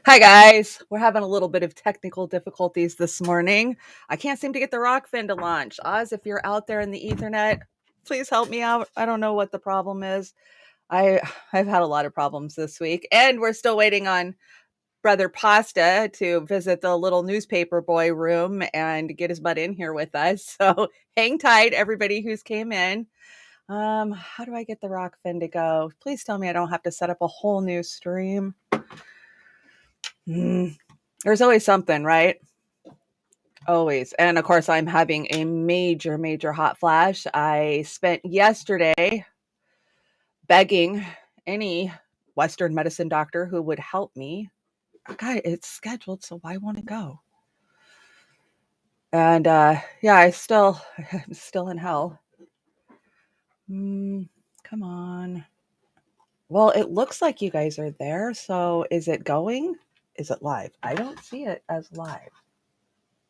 Hi guys, we're having a little bit of technical difficulties this morning. I can't seem to get the Rokfin to launch. Oz, if you're out there in the ethernet, please help me out. I don't know what the problem is. I've had a lot of problems this week, and we're still waiting on Brother Pasta to visit the little newspaper boy room and get his butt in here with us. So hang tight, everybody who's came in. How do I get the Rokfin to go? Please tell me I don't have to set up a whole new stream. There's always something, right? Always. And of course, I'm having a major hot flash. I spent yesterday begging any Western medicine doctor who would help me. God, it's scheduled, so why won't it go? And yeah, I'm still in hell. Come on. Well, it looks like you guys are there. So is it going? Is it live? I don't see it as live.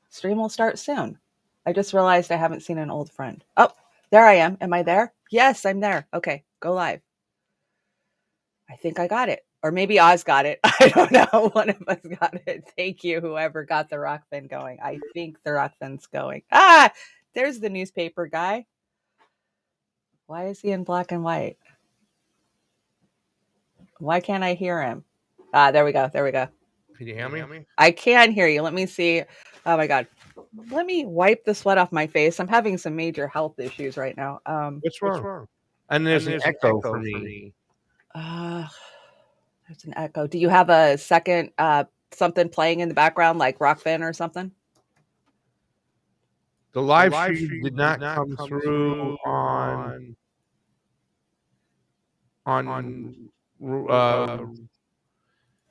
Stream will start soon. I just realized I haven't seen an old friend. Oh, there I am. Am I there? Yes, I'm there. Okay, go live. I think I got it. Or maybe Oz got it. I don't know. One of us got it. Thank you, whoever got the Rokfin going. I think the Rokfin's going. Ah, there's the newspaper guy. Why is he in black and white? Why can't I hear him? Ah, there we go. There we go. Can you hear me? I can hear you. Let me see. Oh my God. Let me wipe the sweat off my face. I'm having some major health issues right now. What's wrong? And there's an echo for me. There's an echo. Do you have a second something playing in the background like Rokfin or something? The live stream did not come through on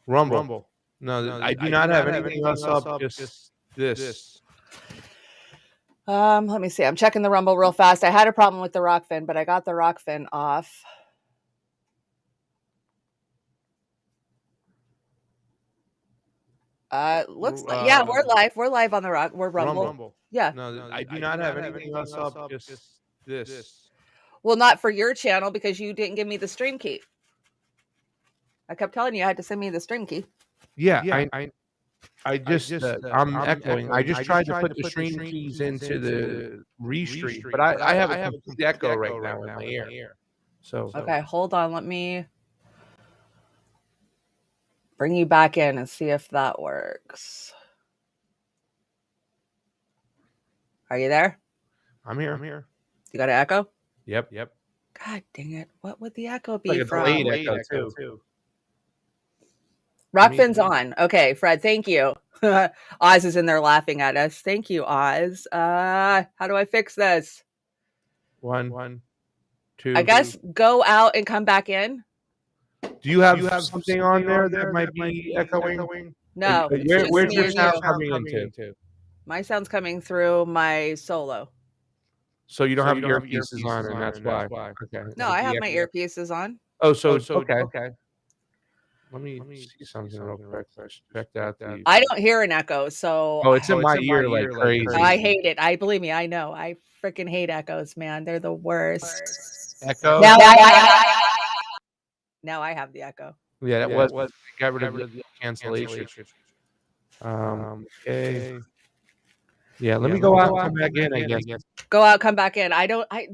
Rumble. No, I do not have anything else up. Just this. Let me see. I'm checking the Rumble real fast. I had a problem with the Rokfin, but I got the Rokfin off. Looks like yeah, we're live. We're live on the Rock. We're Rumble. Yeah. No, I do not have anything else up. Just this. Well, not for your channel because you didn't give me the stream key. I kept telling you I had to send me the stream key. Yeah, I just I'm echoing. I just tried to put the stream keys into the restream, but I have a complete echo right now in my ear. So okay, hold on. Let me bring you back in and see if that works. Are you there? I'm here. You got an echo? Yep. God dang it! What would the echo be like from? A delayed echo too. Rokfin's on. Okay, Fred, thank you. Oz is in there laughing at us. Thank you, Oz. How do I fix this? 1, 2. I guess go out and come back in. Do you have something on there that might be echoing? No. Where's your sound coming into? My sound's coming through my solo. So you don't have earpieces on, and that's why. Okay. No, I have my earpieces on. Oh, so okay. Let me see something real quick. Check that. I don't hear an echo, so it's in my ear like crazy. I hate it. I believe me, I know. I freaking hate echoes, man. They're the worst. Echo. Now I have the echo. Yeah, that was got rid of the cancellation. Okay. Yeah, let me go out and come back in, I guess. Go out, come back in.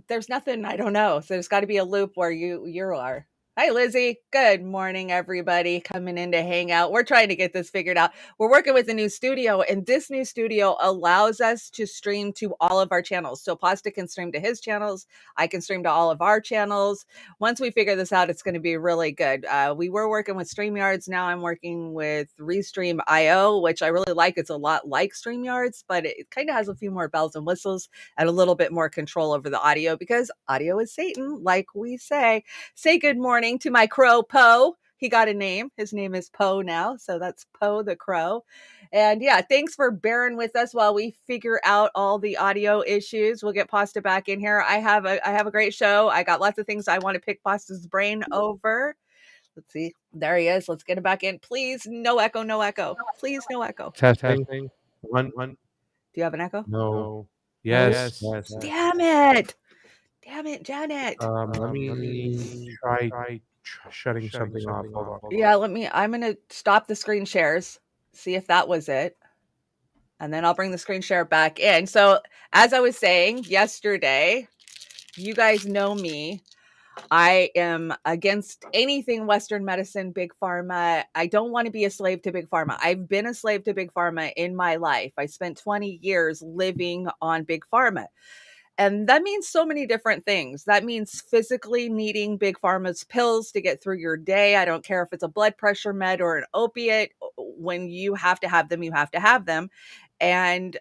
There's nothing, I don't know. So there's got to be a loop where you are. Hi, Lizzie. Good morning, everybody coming in to hang out. We're trying to get this figured out. We're working with a new studio, and this new studio allows us to stream to all of our channels. So Pasta can stream to his channels. I can stream to all of our channels. Once we figure this out, it's going to be really good. We were working with StreamYards. Now I'm working with Restream.io, which I really like. It's a lot like StreamYards, but it kind of has a few more bells and whistles and a little bit more control over the audio, because audio is Satan, like we say. Say good morning to my crow, Poe. He got a name. His name is Poe now. So that's Poe the crow. And yeah, thanks for bearing with us while we figure out all the audio issues. We'll get Pasta back in here. I have a great show. I got lots of things I want to pick Pasta's brain over. Let's see. There he is. Let's get him back in. Please, no echo, no echo. Please, no echo. Testing. One. Do you have an echo? No. Yes. Damn it. Damn it, Janet. Let me try shutting something off. Hold on. Yeah, I'm going to stop the screen shares, see if that was it. And then I'll bring the screen share back in. So as I was saying yesterday, you guys know me. I am against anything Western medicine, big pharma. I don't want to be a slave to big pharma. I've been a slave to big pharma in my life. I spent 20 years living on big pharma. And that means so many different things. That means physically needing big pharma's pills to get through your day. I don't care if it's a blood pressure med or an opiate. When you have to have them, you have to have them. And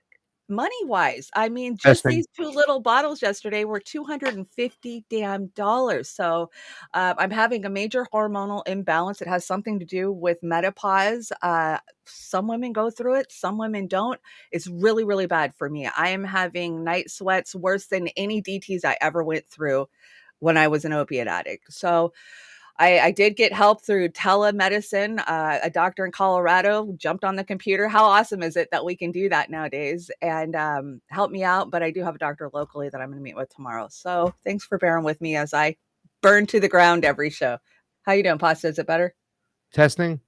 money wise, I mean, just these 2 little bottles yesterday were $250 damn dollars. So I'm having a major hormonal imbalance. It has something to do with menopause. Some women go through it, some women don't. It's really, really bad for me. I am having night sweats worse than any DTs I ever went through when I was an opiate addict. So I did get help through telemedicine. A doctor in Colorado jumped on the computer. How awesome is it that we can do that nowadays, and help me out? But I do have a doctor locally that I'm going to meet with tomorrow. So thanks for bearing with me as I burn to the ground every show. How you doing, Pasta? Is it better? Testing.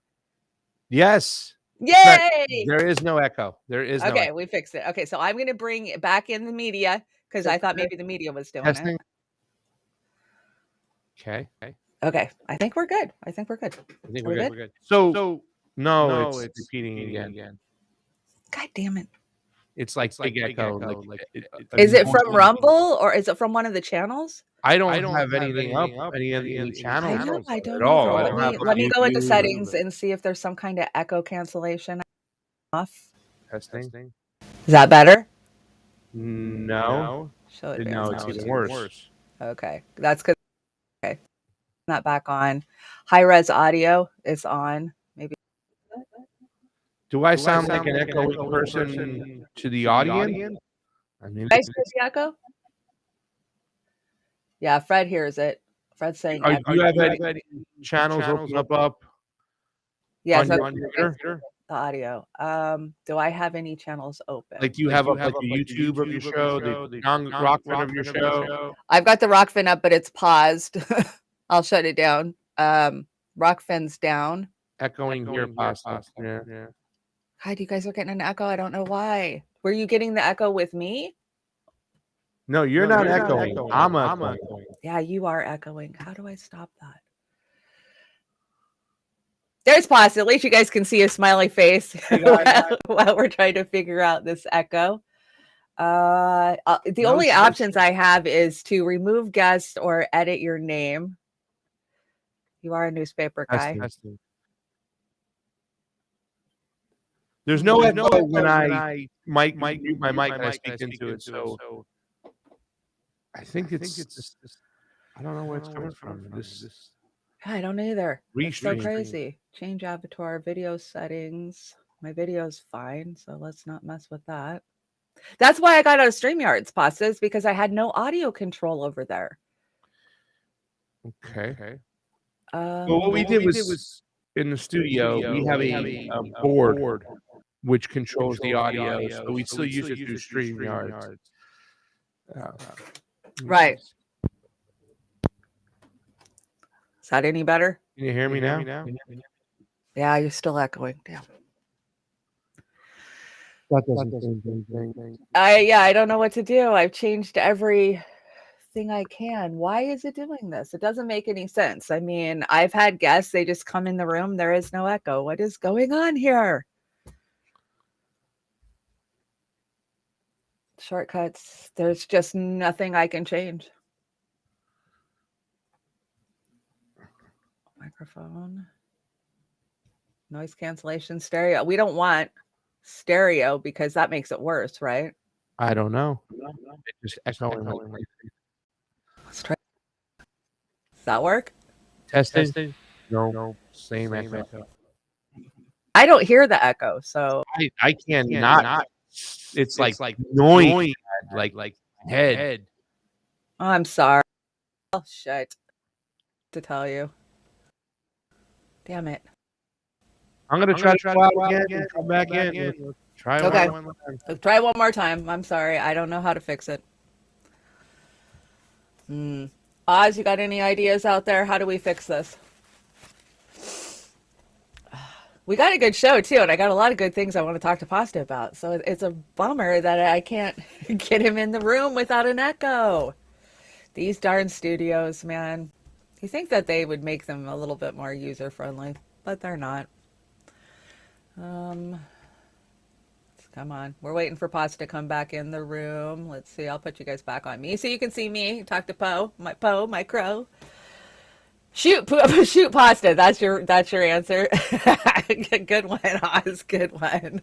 Yes. Yay! There is no echo. There is no echo. We fixed it. Okay, so I'm going to bring back in the media because I thought maybe the media was doing Testing. it. Okay, I think we're good. We're good. So no, it's repeating again. God damn it. It's like big echo. Is it from Rumble or is it from one of the channels? I don't have anything up, any channels. I don't at all. Let me go into settings and see if there's some kind of echo cancellation off. Testing. Is that better? No. Show it. No, it's even worse. Okay, that's because. Okay, not back on. High res audio is on. Maybe. Do I sound like an echoing person to the audience? I mean, I hear the echo. Yeah, Fred hears it. Fred's saying. Do you have any channels open up? Yes, on your computer? The audio. Do I have any channels open? Like, do you have a YouTube of your show, the Rokfin of your show? I've got the Rokfin up, but it's paused. I'll shut it down. Rokfin's down. Echoing here, Pasta. Yeah. God, you guys are getting an echo. I don't know why. Were you getting the echo with me? No, you're not echoing. I'm echoing. Yeah, you are echoing. How do I stop that? There's Pasta. At least you guys can see a smiley face while we're trying to figure out this echo. The only options I have is to remove guest or edit your name. You are a newspaper guy. There's no echo when I mute my mic and I speak into it. So I think it's just, I don't know where it's coming from. I don't either. It's so Restream. crazy. Change avatar video settings. My video's fine, so let's not mess with that. That's why I got out of StreamYards, Pastas, because I had no audio control over there. Okay. Well, what we did was in the studio, we have a board which controls the audio, so we still use it through StreamYards. Right. Is that any better? Can you hear me now? Yeah, you're still echoing. Damn. That doesn't change anything. I don't know what to do. I've changed everything I can. Why is it doing this? It doesn't make any sense. I mean, I've had guests, they just come in the room, there is no echo. What is going on here? Shortcuts. There's just nothing I can change. Microphone. Noise cancellation, stereo. We don't want stereo because that makes it worse, right? I don't know. It's just echoing. Let's try. Does that work? Testing. No, same echo. I don't hear the echo, so I cannot. It's like noise, like head. oh, I'm sorry. Oh shit. To tell you. Damn it. I'm gonna try to go out again and come back in. Try Okay. one more time. Let's try one more time. I'm sorry. I don't know how to fix it. Oz, you got any ideas out there? How do we fix this? We got a good show too, and I got a lot of good things I want to talk to Pasta about. So it's a bummer that I can't get him in the room without an echo. These darn studios, man. You think that they would make them a little bit more user friendly, but they're not. Come on. We're waiting for Pasta to come back in the room. Let's see. I'll put you guys back on me so you can see me. Talk to Poe, my crow. Shoot Pasta. That's your answer. Good one, Oz. Good one.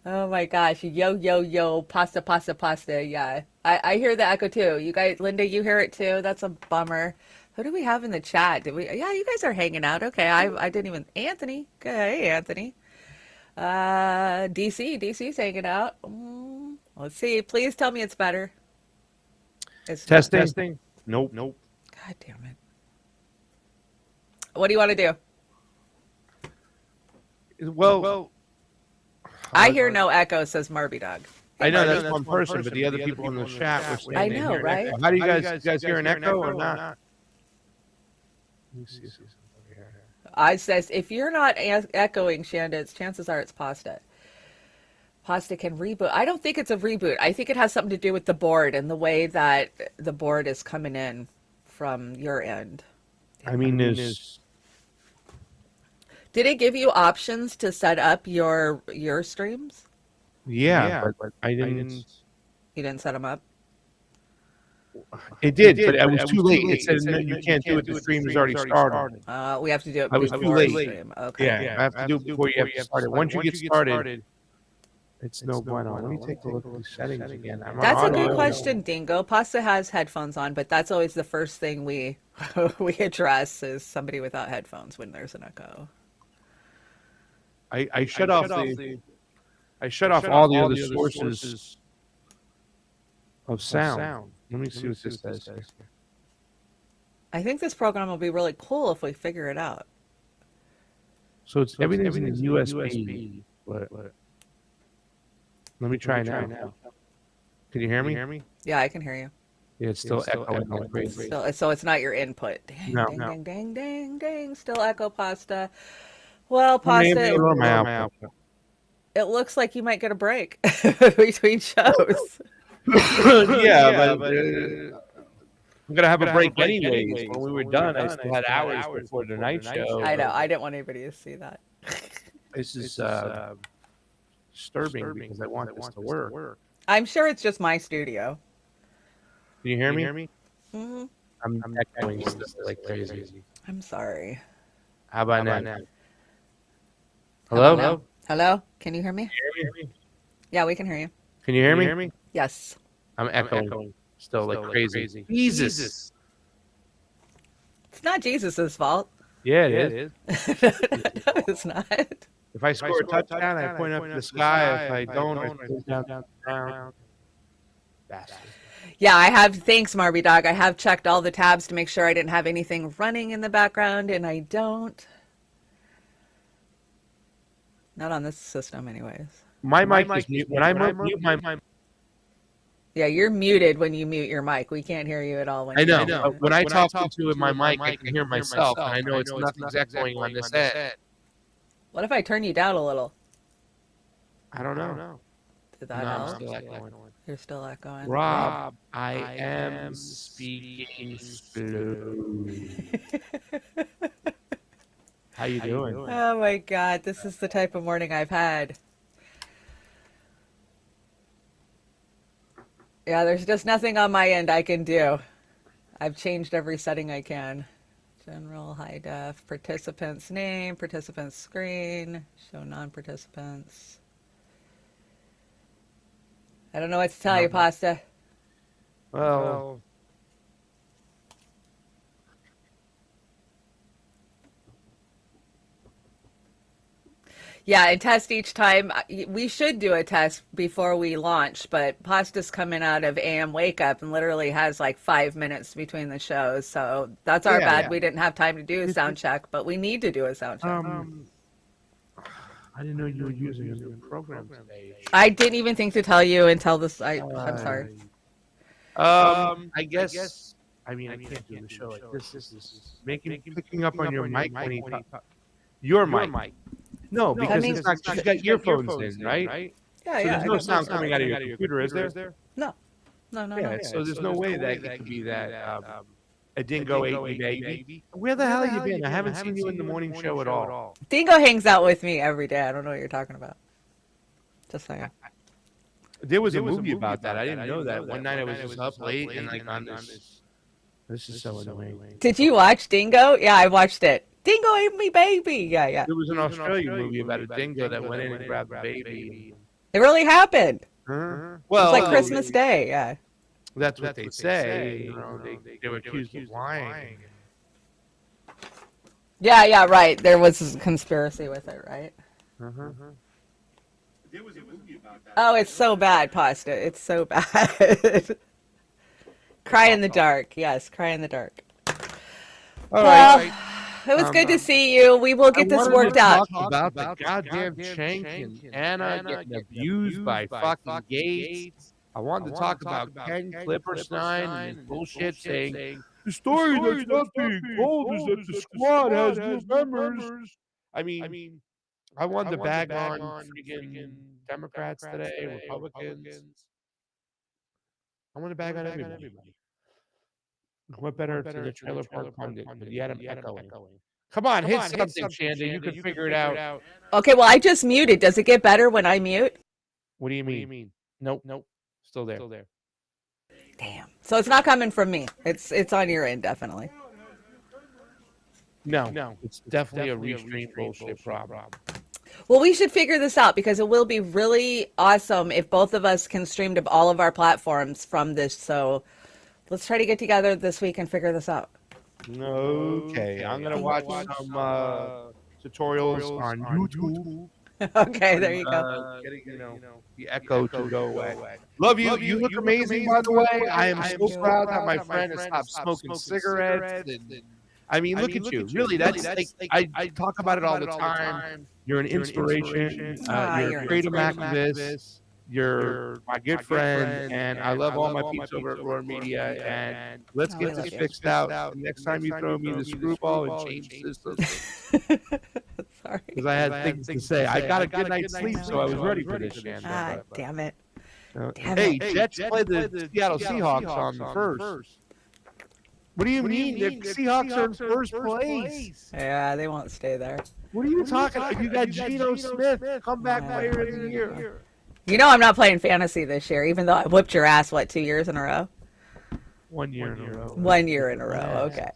Oh my gosh. Yo. Pasta. Yeah. I hear the echo too. You guys, Linda, you hear it too? That's a bummer. Who do we have in the chat? Yeah, you guys are hanging out. Okay. I didn't even, Anthony. Okay. Hey, Anthony. DC's hanging out. Let's see. Please tell me it's better. It's Testing. Nope. God damn it. What do you want to do? Well, I hear no echo, says Marby Dog. I know that's one person, but the other people in the chat were saying I know, right? How do you guys hear an echo or not? Let me see. I says if you're not echoing, Shanda, chances are it's Pasta. Pasta can reboot. I don't think it's a reboot. I think it has something to do with the board and the way that the board is coming in from your end. I mean, there's. Did it give you options to set up your streams? Yeah, but I didn't. You didn't set them up? It did, but I was too late. It said no, you can't do it. The stream is already started. We have to do it I was before too late. the stream. Okay. Yeah, I have to do it before you have to start it. Once you get started, it's no bueno. Let me take a look at the settings again. That's a good question, Dingo. Pasta has headphones on, but that's always the first thing we address is somebody without headphones when there's an echo. I shut off all the other sources of sound. Let me see what this says. I think this program will be really cool if we figure it out. So everything's in USB. But let me try now. Can you hear me? Yeah, I can hear you. Yeah, it's still echoing like crazy. So it's not your input. Dang, No. dang. Still echo, Pasta. Well, Pasta, it looks like you might get a break between shows. Yeah, but I'm going to have a break anyways. When we were done, I still had hours before the night show. I know. I didn't want anybody to see that. This is disturbing because I want this to work. I'm sure it's just my studio. Can you hear me? Mm-hmm. I'm echoing like crazy. I'm sorry. How about now? Hello? Hello? Can you hear me? Yeah, we can hear you. Can you hear me? Yes. I'm echoing still like crazy. Jesus. It's not Jesus' fault. Yeah, it is. No, it's not. If I score a touchdown, I point up to the sky. If I don't, I point down. Yeah, I have. Thanks, Marby Dog. I have checked all the tabs to make sure I didn't have anything running in the background, and I don't. Not on this system, anyways. My mic is mute. When I mute my mic. Yeah, you're muted when you mute your mic. We can't hear you at all. I know. When I talk into my mic, I can hear myself, and I know it's nothing's echoing on this end. What if I turn you down a little? I don't know. Did that No, I'm help? still echoing. You're still echoing. Rob, I am speaking slow. How you doing? Oh my God, this is the type of morning I've had. Yeah, there's just nothing on my end I can do. I've changed every setting I can. General, high def, participants name, participants screen, show non-participants. I don't know what to tell you, Pasta. Well, Yeah, and test each time. We should do a test before we launch, but Pasta's coming out of AM Wake Up and literally has like 5 minutes between the shows. So that's our bad. yeah. We didn't have time to do a sound check, but we need to do a sound check. I didn't know you were using a new program today. I didn't even think to tell you until this. I'm sorry. I guess. I mean, I can't do the show like this. This is picking up on your mic when he talks. Your mic. No, because it's not. She's got earphones in, right? Yeah, so yeah. there's no sound coming out of your computer, is there? No. Yeah. So there's no way that it could be that a dingo ate me, baby. Where the hell have you been? I haven't seen you in the morning show at all. Dingo hangs out with me every day. I don't know what you're talking about. Just saying. There was a movie about that. I didn't know that. One night I was just up late and like on this. This is so annoying. Did you watch Dingo? Yeah, I watched it. Dingo ate me, baby. Yeah. There was an Australian movie about a dingo that went in and grabbed the baby. It really happened. Well, it was like Christmas Day. Yeah. That's what they say. You know, they were accused of lying. Yeah, right. There was a conspiracy with it, right? There was a movie about that. Oh, it's so bad, Pasta. It's so bad. Cry in the dark. Yes, cry in the dark. All Well, right. it was good to see you. We will get this worked out. Talk about the goddamn Shank and Anna getting abused by fucking Gates. I wanted to talk about Ken Clipperstein and his bullshit saying the story that's not being told is that the squad has no members. I mean, I wanted to bag on freaking Democrats today, Republicans. I want to bag on everybody. What better to the Trailer Park Pundit? But yet I'm echoing. Come on, hit something, Chanda. You can figure it out. Okay, well, I just muted. Does it get better when I mute? What do you mean? Nope. Still there. Damn. So it's not coming from me. It's on your end, definitely. No. It's definitely a restream bullshit problem. Well, we should figure this out because it will be really awesome if both of us can stream to all of our platforms from this. So let's try to get together this week and figure this out. Okay. I'm going to watch some tutorials on YouTube. Okay, there you go. Getting, the echo to go away. Love you. You look amazing, by the way. I am so proud that my friend has stopped smoking cigarettes. I mean, look at you. Really, that's like, I talk about it all the time. You're an inspiration. You're a freedom activist. You're my good friend, and I love all my peeps over at Roar Media. And let's get this fixed out. And next time you throw me the screwball and change the system. Sorry. Because I had things to say. I got a good night's sleep, so I was ready for this, Chanda. Damn it. Hey, Jets played the Seattle Seahawks on the first. What do you mean? The Seahawks are in first place. Yeah, they won't stay there. What are you talking about? You got Geno Smith, comeback player of the year. You know I'm not playing fantasy this year, even though I whooped your ass, 2 years in a row? 1 year in a row. 1 year in a row, okay.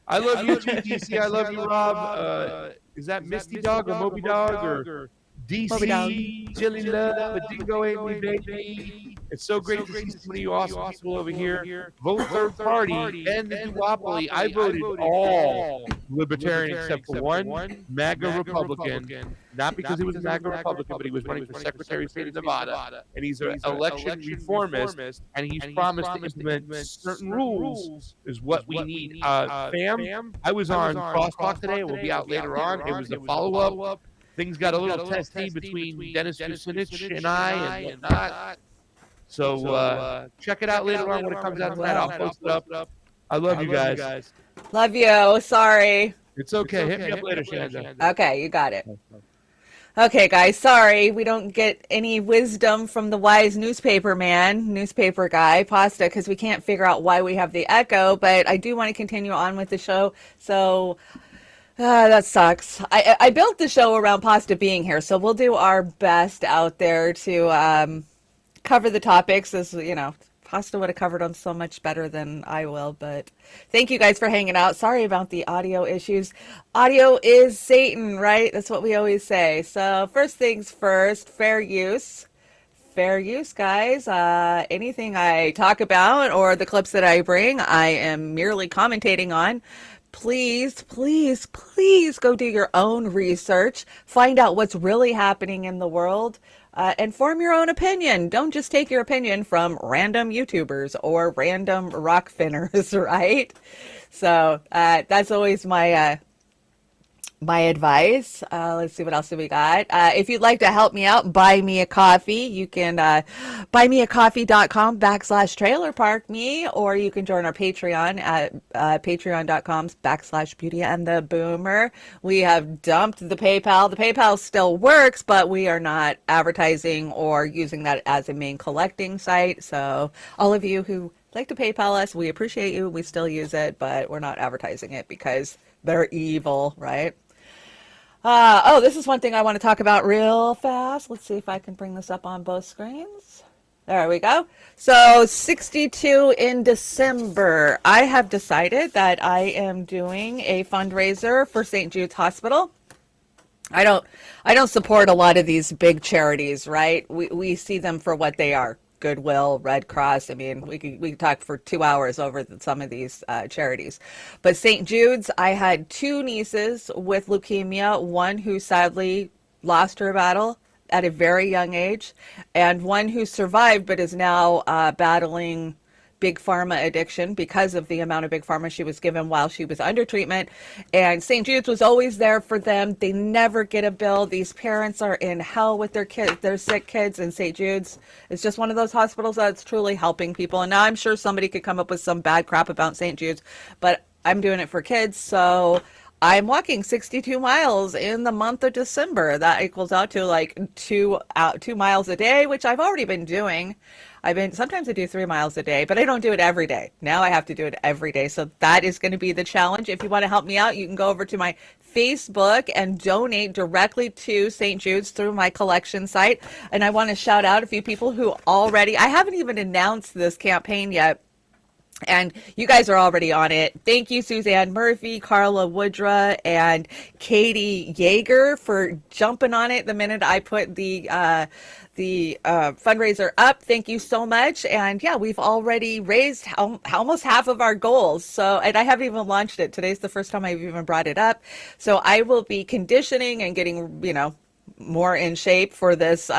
I love you, TTC. I love you, Rob. Is that Misty Dog or Moby Dog or DC? Chili Love, a Dingo ate me, baby. It's so great to see some of you awesome people over here. Vote third party and the duopoly. I voted all libertarian except for one MAGA Republican. Not because he was a MAGA Republican, but he was running for Secretary of State of Nevada. And he's an election reformist, and he's promised to implement certain rules is what we need. Fam, I was on Crosstalk today. It will be out later on. It was the follow-up. Things got a little testy between Dennis Kucinich and I and whatnot. So check it out later on when it comes out tonight. I'll post it up. I love you guys. Love you. Sorry. It's okay. Hit me up later, Chanda. Okay, you got it. Okay, guys, sorry we don't get any wisdom from the wise newspaper guy, Pasta, because we can't figure out why we have the echo. But I do want to continue on with the show. So that sucks. I built the show around Pasta being here, so we'll do our best out there to cover the topics. As you know, Pasta would have covered them so much better than I will. But thank you guys for hanging out. Sorry about the audio issues. Audio is Satan, right? That's what we always say. So first things first, fair use. Fair use, guys. Anything I talk about or the clips that I bring, I am merely commentating on. Please, please, please go do your own research. Find out what's really happening in the world. And form your own opinion. Don't just take your opinion from random YouTubers or random Rokfinners, right? So that's always my advice. Let's see what else do we got. If you'd like to help me out, buy me a coffee. You can buymeacoffee.com/trailer park me, or you can join our Patreon at patreon.com/Beauty and the Boomer. We have dumped the PayPal. The PayPal still works, but we are not advertising or using that as a main collecting site. So all of you who like to PayPal us, we appreciate you. We still use it, but we're not advertising it because they're evil, right? Oh, this is one thing I want to talk about real fast. Let's see if I can bring this up on both screens. There we go. So 62 in December. I have decided that I am doing a fundraiser for St. Jude's Hospital. I don't support a lot of these big charities, right? We see them for what they are. Goodwill, Red Cross. I mean, we could talk for 2 hours over some of these charities. But St. Jude's, I had two nieces with leukemia, one who sadly lost her battle at a very young age, and one who survived but is now battling big pharma addiction because of the amount of big pharma she was given while she was under treatment. And St. Jude's was always there for them. They never get a bill. These parents are in hell with their kids, their sick kids, and St. Jude's is just one of those hospitals that's truly helping people. And now I'm sure somebody could come up with some bad crap about St. Jude's, but I'm doing it for kids. So I'm walking 62 miles in the month of December. That equals out to like 2 miles a day, which I've already been doing. Sometimes I do 3 miles a day, but I don't do it every day. Now I have to do it every day. So that is going to be the challenge. If you want to help me out, you can go over to my Facebook and donate directly to St. Jude's through my collection site. And I want to shout out a few people who I haven't even announced this campaign yet, and you guys are already on it. Thank you, Suzanne Murphy, Carla Woodruff, and Katie Yeager for jumping on it the minute I put the fundraiser up. Thank you so much. And yeah, we've already raised almost half of our goals. So, and I haven't even launched it. Today's the first time I've even brought it up. So I will be conditioning and getting, more in shape for this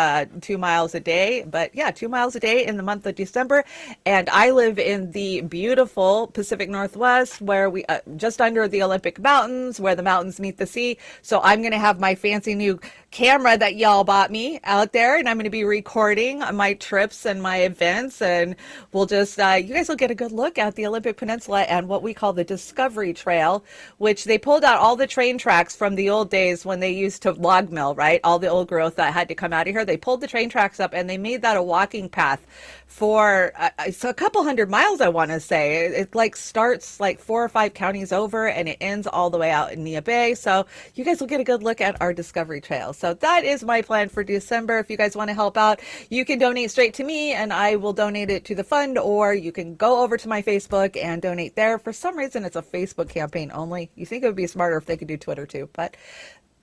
2 miles a day. But yeah, 2 miles a day in the month of December. And I live in the beautiful Pacific Northwest, where we just under the Olympic Mountains, where the mountains meet the sea. So I'm going to have my fancy new camera that y'all bought me out there, and I'm going to be recording my trips and my events, and we'll just you guys will get a good look at the Olympic Peninsula and what we call the Discovery Trail, which they pulled out all the train tracks from the old days when they used to log mill, right? All the old growth that had to come out of here. They pulled the train tracks up and they made that a walking path for so a couple hundred miles, I want to say. It like starts like 4 or 5 counties over and it ends all the way out in Nia Bay. So you guys will get a good look at our Discovery Trail. So that is my plan for December. If you guys want to help out, you can donate straight to me and I will donate it to the fund, or you can go over to my Facebook and donate there. For some reason, it's a Facebook campaign only. You think it would be smarter if they could do Twitter too, but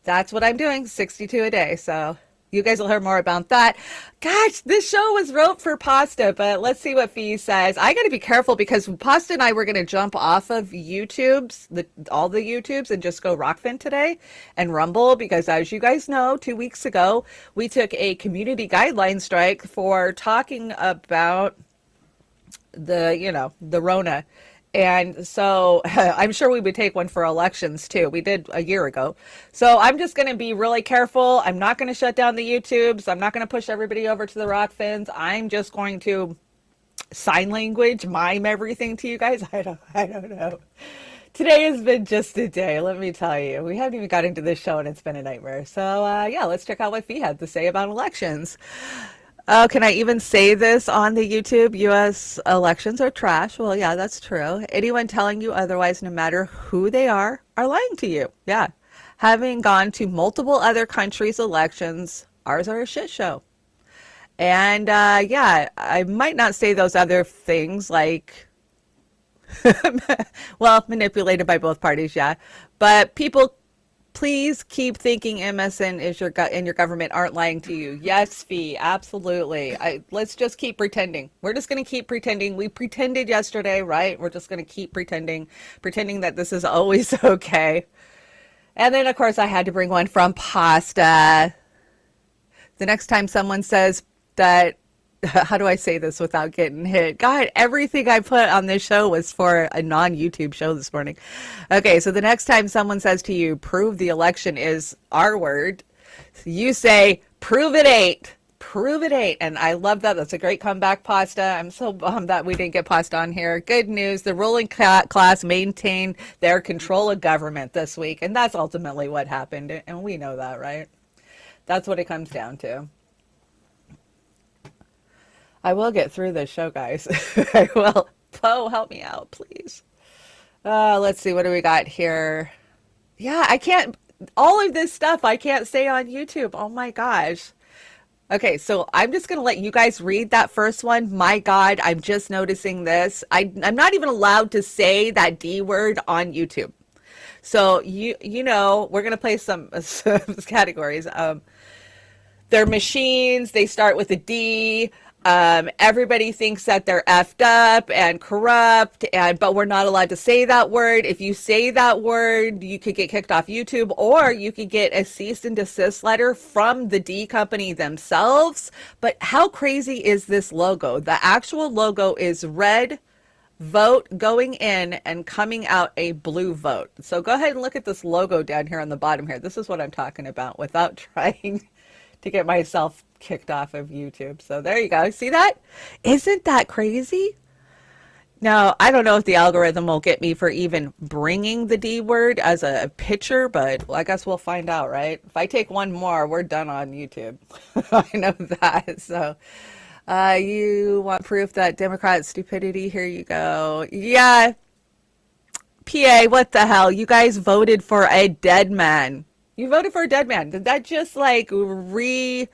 that's what I'm doing, 62 a day. So you guys will hear more about that. Gosh, this show was wrote for Pasta, but let's see what Fee says. I got to be careful because Pasta and I were going to jump off of all the YouTubes and just go Rokfin today and Rumble, because as you guys know, 2 weeks ago, we took a community guideline strike for talking about the Rona. And so I'm sure we would take one for elections too. We did a year ago. So I'm just going to be really careful. I'm not going to shut down the YouTubes. I'm not going to push everybody over to the Rokfins. I'm just going to sign language, mime everything to you guys. I don't know. Today has been just a day, let me tell you. We haven't even got into this show and it's been a nightmare. So, yeah, let's check out what Fee had to say about elections. Oh, can I even say this on the YouTube? US elections are trash. Well, yeah, that's true. Anyone telling you otherwise, no matter who they are lying to you. Yeah. Having gone to multiple other countries' elections, ours are a shit show. And yeah, I might not say those other things like, well, manipulated by both parties, yeah. But people, please keep thinking MSN is your and your government aren't lying to you. Yes, Fee, absolutely. Let's just keep pretending. We're just going to keep pretending. We pretended yesterday, right? We're just going to keep pretending that this is always okay. And then, of course, I had to bring one from Pasta. The next time someone says that, how do I say this without getting hit? God, everything I put on this show was for a non-YouTube show this morning. Okay, so the next time someone says to you, prove the election is our word, you say, prove it ain't. Prove it ain't. And I love that. That's a great comeback, Pasta. I'm so bummed that we didn't get Pasta on here. Good news. The ruling class maintained their control of government this week. And that's ultimately what happened. And we know that, right? That's what it comes down to. I will get through this show, guys. I will. Poe, help me out, please. Let's see. What do we got here? Yeah, I can't. All of this stuff I can't say on YouTube. Oh, my gosh. Okay, so I'm just going to let you guys read that first one. My God, I'm just noticing this. I'm not even allowed to say that D word on YouTube. So, you know, we're going to play some categories. They're machines. They start with a D. Everybody thinks that they're effed up and corrupt, but we're not allowed to say that word. If you say that word, you could get kicked off YouTube, or you could get a cease and desist letter from the D company themselves. But how crazy is this logo? The actual logo is red vote going in and coming out a blue vote. So go ahead and look at this logo down here on the bottom here. This is what I'm talking about without trying to get myself kicked off of YouTube. So there you go. See that? Isn't that crazy? Now, I don't know if the algorithm will get me for even bringing the D word as a picture, but I guess we'll find out, right? If I take one more, we're done on YouTube. I know that. So you want proof that Democrat stupidity? Here you go. Yeah. PA, what the hell? You guys voted for a dead man. You voted for a dead man. Did that just like reconfirms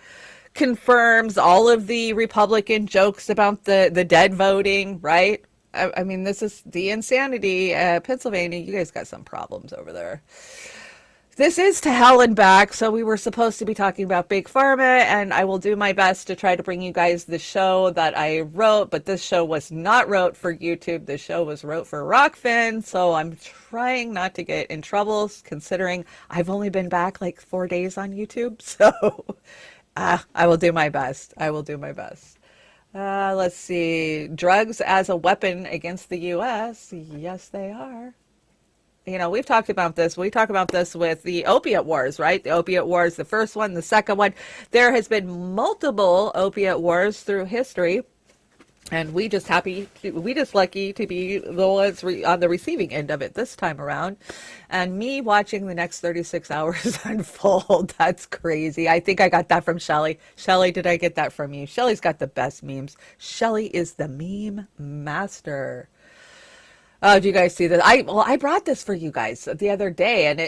all of the Republican jokes about the dead voting, right? I mean, this is the insanity. Pennsylvania, you guys got some problems over there. This is to hell and back. So we were supposed to be talking about Big Pharma, and I will do my best to try to bring you guys the show that I wrote, but this show was not wrote for YouTube. This show was wrote for Rokfin. So I'm trying not to get in trouble, considering I've only been back like 4 days on YouTube. So I will do my best. I will do my best. Let's see. Drugs as a weapon against the U.S. Yes, they are. You know, we've talked about this. We talk about this with the opiate wars, right? The opiate wars, the first one, the second one. There has been multiple opiate wars through history. And we just lucky to be the ones on the receiving end of it this time around. And me watching the next 36 hours unfold, that's crazy. I think I got that from Shelly. Shelly, did I get that from you? Shelly's got the best memes. Shelly is the meme master. Oh, do you guys see this? I brought this for you guys the other day, and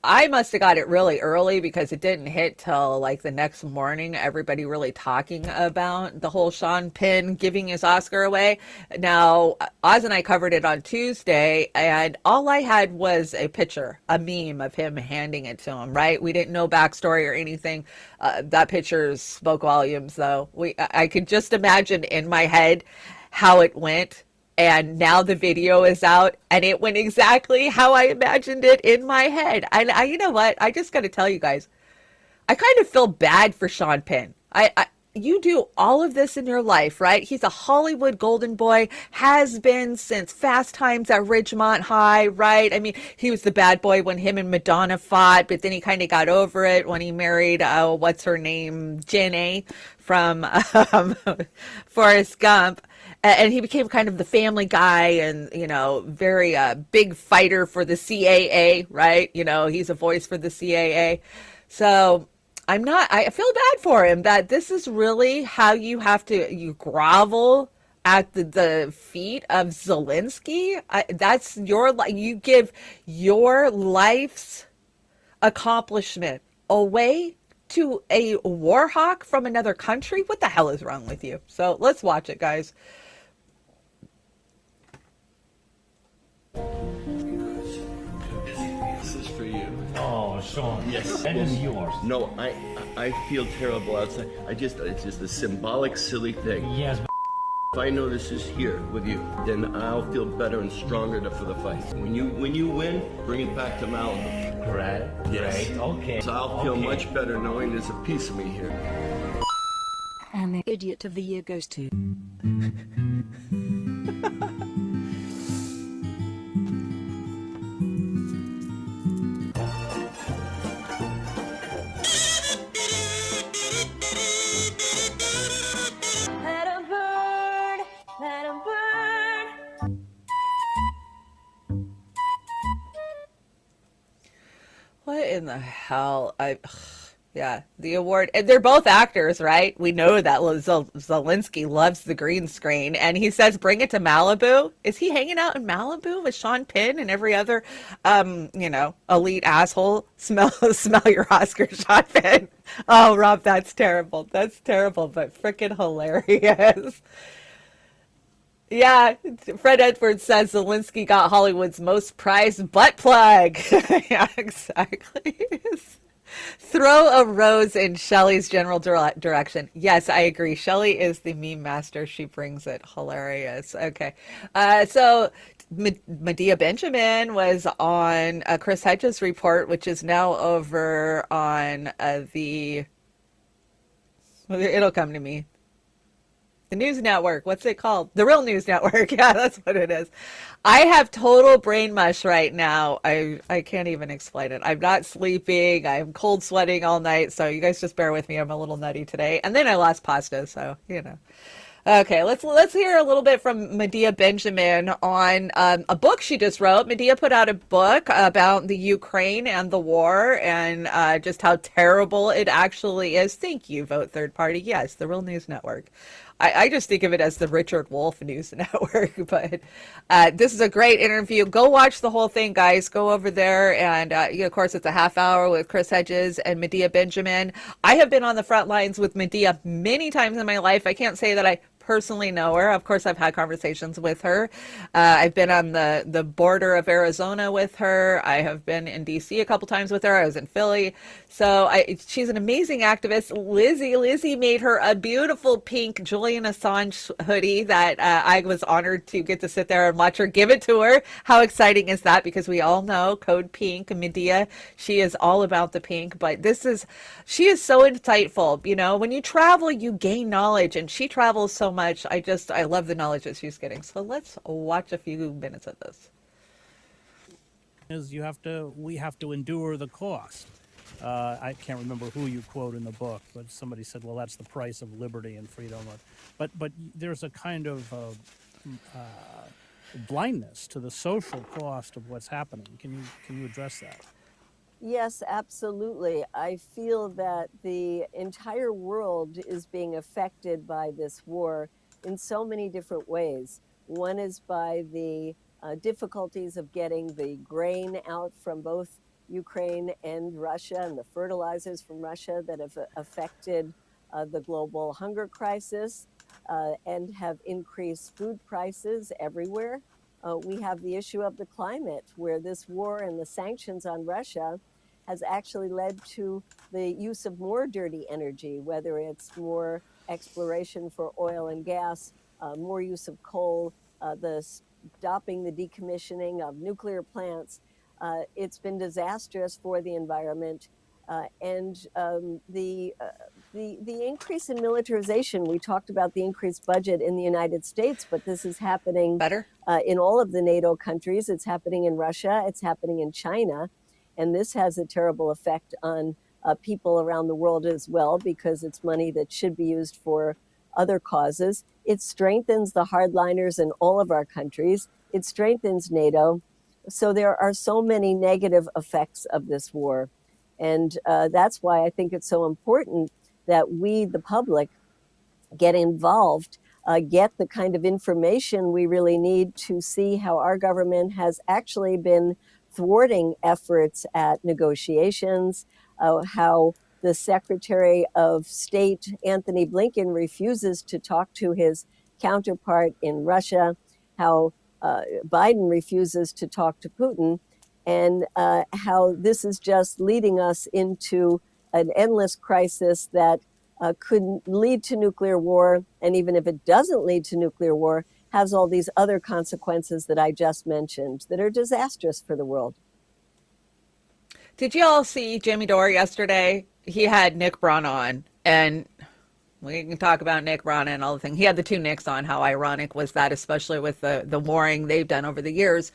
I must have got it really early because it didn't hit till like the next morning. Everybody really talking about the whole Sean Penn giving his Oscar away. Now, Oz and I covered it on Tuesday, and all I had was a picture, a meme of him handing it to him, right? We didn't know backstory or anything. That picture spoke volumes, though. I could just imagine in my head how it went. And now the video is out, and it went exactly how I imagined it in my head. And you know what? I just got to tell you guys, I kind of feel bad for Sean Penn. you do all of this in your life, right? He's a Hollywood golden boy, has been since Fast Times at Ridgemont High, right? I mean, he was the bad boy when him and Madonna fought, but then he kind of got over it when he married, what's her name, Jenny from Forrest Gump. And he became kind of the family guy and, very big fighter for the CAA, right? He's a voice for the CAA. So I feel bad for him that this is really how you grovel at the feet of Zelensky. That's you give your life's accomplishment away to a war hawk from another country. What the hell is wrong with you? So let's watch it, guys. This is for you. Oh, Sean. Yes. And it's yours. No, I feel terrible outside. It's just a symbolic, silly thing. Yes. If I know this is here with you, then I'll feel better and stronger for the fight. When you win, bring it back to Malibu. Right. Yes. Right. Okay. So I'll feel much better knowing there's a piece of me here. And the idiot of the year goes to... Let 'em burn, let 'em burn. What in the hell? Yeah, the award. And they're both actors, right? We know that Zelensky loves the green screen, and he says, "Bring it to Malibu." Is he hanging out in Malibu with Sean Penn and every other, elite asshole? Smell your Oscar, Sean Penn. Oh, Rob, that's terrible. That's terrible, but freaking hilarious. Yeah, Fred Edwards says Zelensky got Hollywood's most prized butt plug. Yeah, exactly. Throw a rose in Shelley's general direction. Yes, I agree. Shelley is the meme master. She brings it. Hilarious. Okay. So Medea Benjamin was on Chris Hedges' report, which is now over on it'll come to me. The News Network. What's it called? The Real News Network. Yeah, that's what it is. I have total brain mush right now. I can't even explain it. I'm not sleeping. I'm cold sweating all night. So you guys just bear with me. I'm a little nutty today. And then I lost pasta. So, Okay, let's hear a little bit from Medea Benjamin on a book she just wrote. Medea put out a book about the Ukraine and the war and just how terrible it actually is. Thank you, Vote Third Party. Yes, the Real News Network. I just think of it as the Richard Wolff News Network, but this is a great interview. Go watch the whole thing, guys. Go over there, and of course, it's a half hour with Chris Hedges and Medea Benjamin. I have been on the front lines with Medea many times in my life. I can't say that I personally know her. Of course, I've had conversations with her. I've been on the border of Arizona with her. I have been in DC a couple times with her. I was in Philly. So she's an amazing activist. Lizzie made her a beautiful pink Julian Assange hoodie that I was honored to get to sit there and watch her give it to her. How exciting is that? Because we all know Code Pink, Medea, she is all about the pink. But she is so insightful. When you travel, you gain knowledge, and she travels so much. I love the knowledge that she's getting. So let's watch a few minutes of this. We have to endure the cost. I can't remember who you quote in the book, but somebody said, "Well, that's the price of liberty and freedom." But there's a kind of blindness to the social cost of what's happening. Can you address that? Yes, absolutely. I feel that the entire world is being affected by this war in so many different ways. One is by the difficulties of getting the grain out from both Ukraine and Russia, and the fertilizers from Russia that have affected the global hunger crisis and have increased food prices everywhere. We have the issue of the climate, where this war and the sanctions on Russia has actually led to the use of more dirty energy, whether it's more exploration for oil and gas, more use of coal, the stopping the decommissioning of nuclear plants. It's been disastrous for the environment, and the the increase in militarization, we talked about the increased budget in the United States, but this is happening Better? in all of the NATO countries. It's happening in Russia. It's happening in China. And this has a terrible effect on people around the world as well, because it's money that should be used for other causes. It strengthens the hardliners in all of our countries. It strengthens NATO. So there are so many negative effects of this war. And that's why I think it's so important that we, the public, get involved, get the kind of information we really need to see how our government has actually been thwarting efforts at negotiations, how the Secretary of State, Anthony Blinken, refuses to talk to his counterpart in Russia, how Biden refuses to talk to Putin, and how this is just leading us into an endless crisis that could lead to nuclear war. And even if it doesn't lead to nuclear war, has all these other consequences that I just mentioned that are disastrous for the world. Did you all see Jimmy Dore yesterday? He had Nick Braun on, and we can talk about Nick Braun and all the things. He had the two Nicks on. How ironic was that, especially with the warring they've done over the years.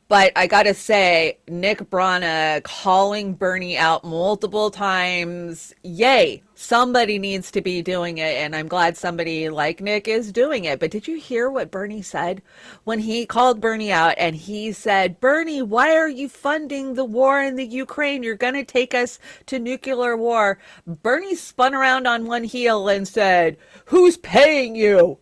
But I got to say, Nick Brana calling Bernie out multiple times. Yay, somebody needs to be doing it. And I'm glad somebody like Nick is doing it. But did you hear what Bernie said when he called Bernie out? And he said, Bernie, why are you funding the war in the Ukraine? You're going to take us to nuclear war. Bernie spun around on one heel and said, who's paying you?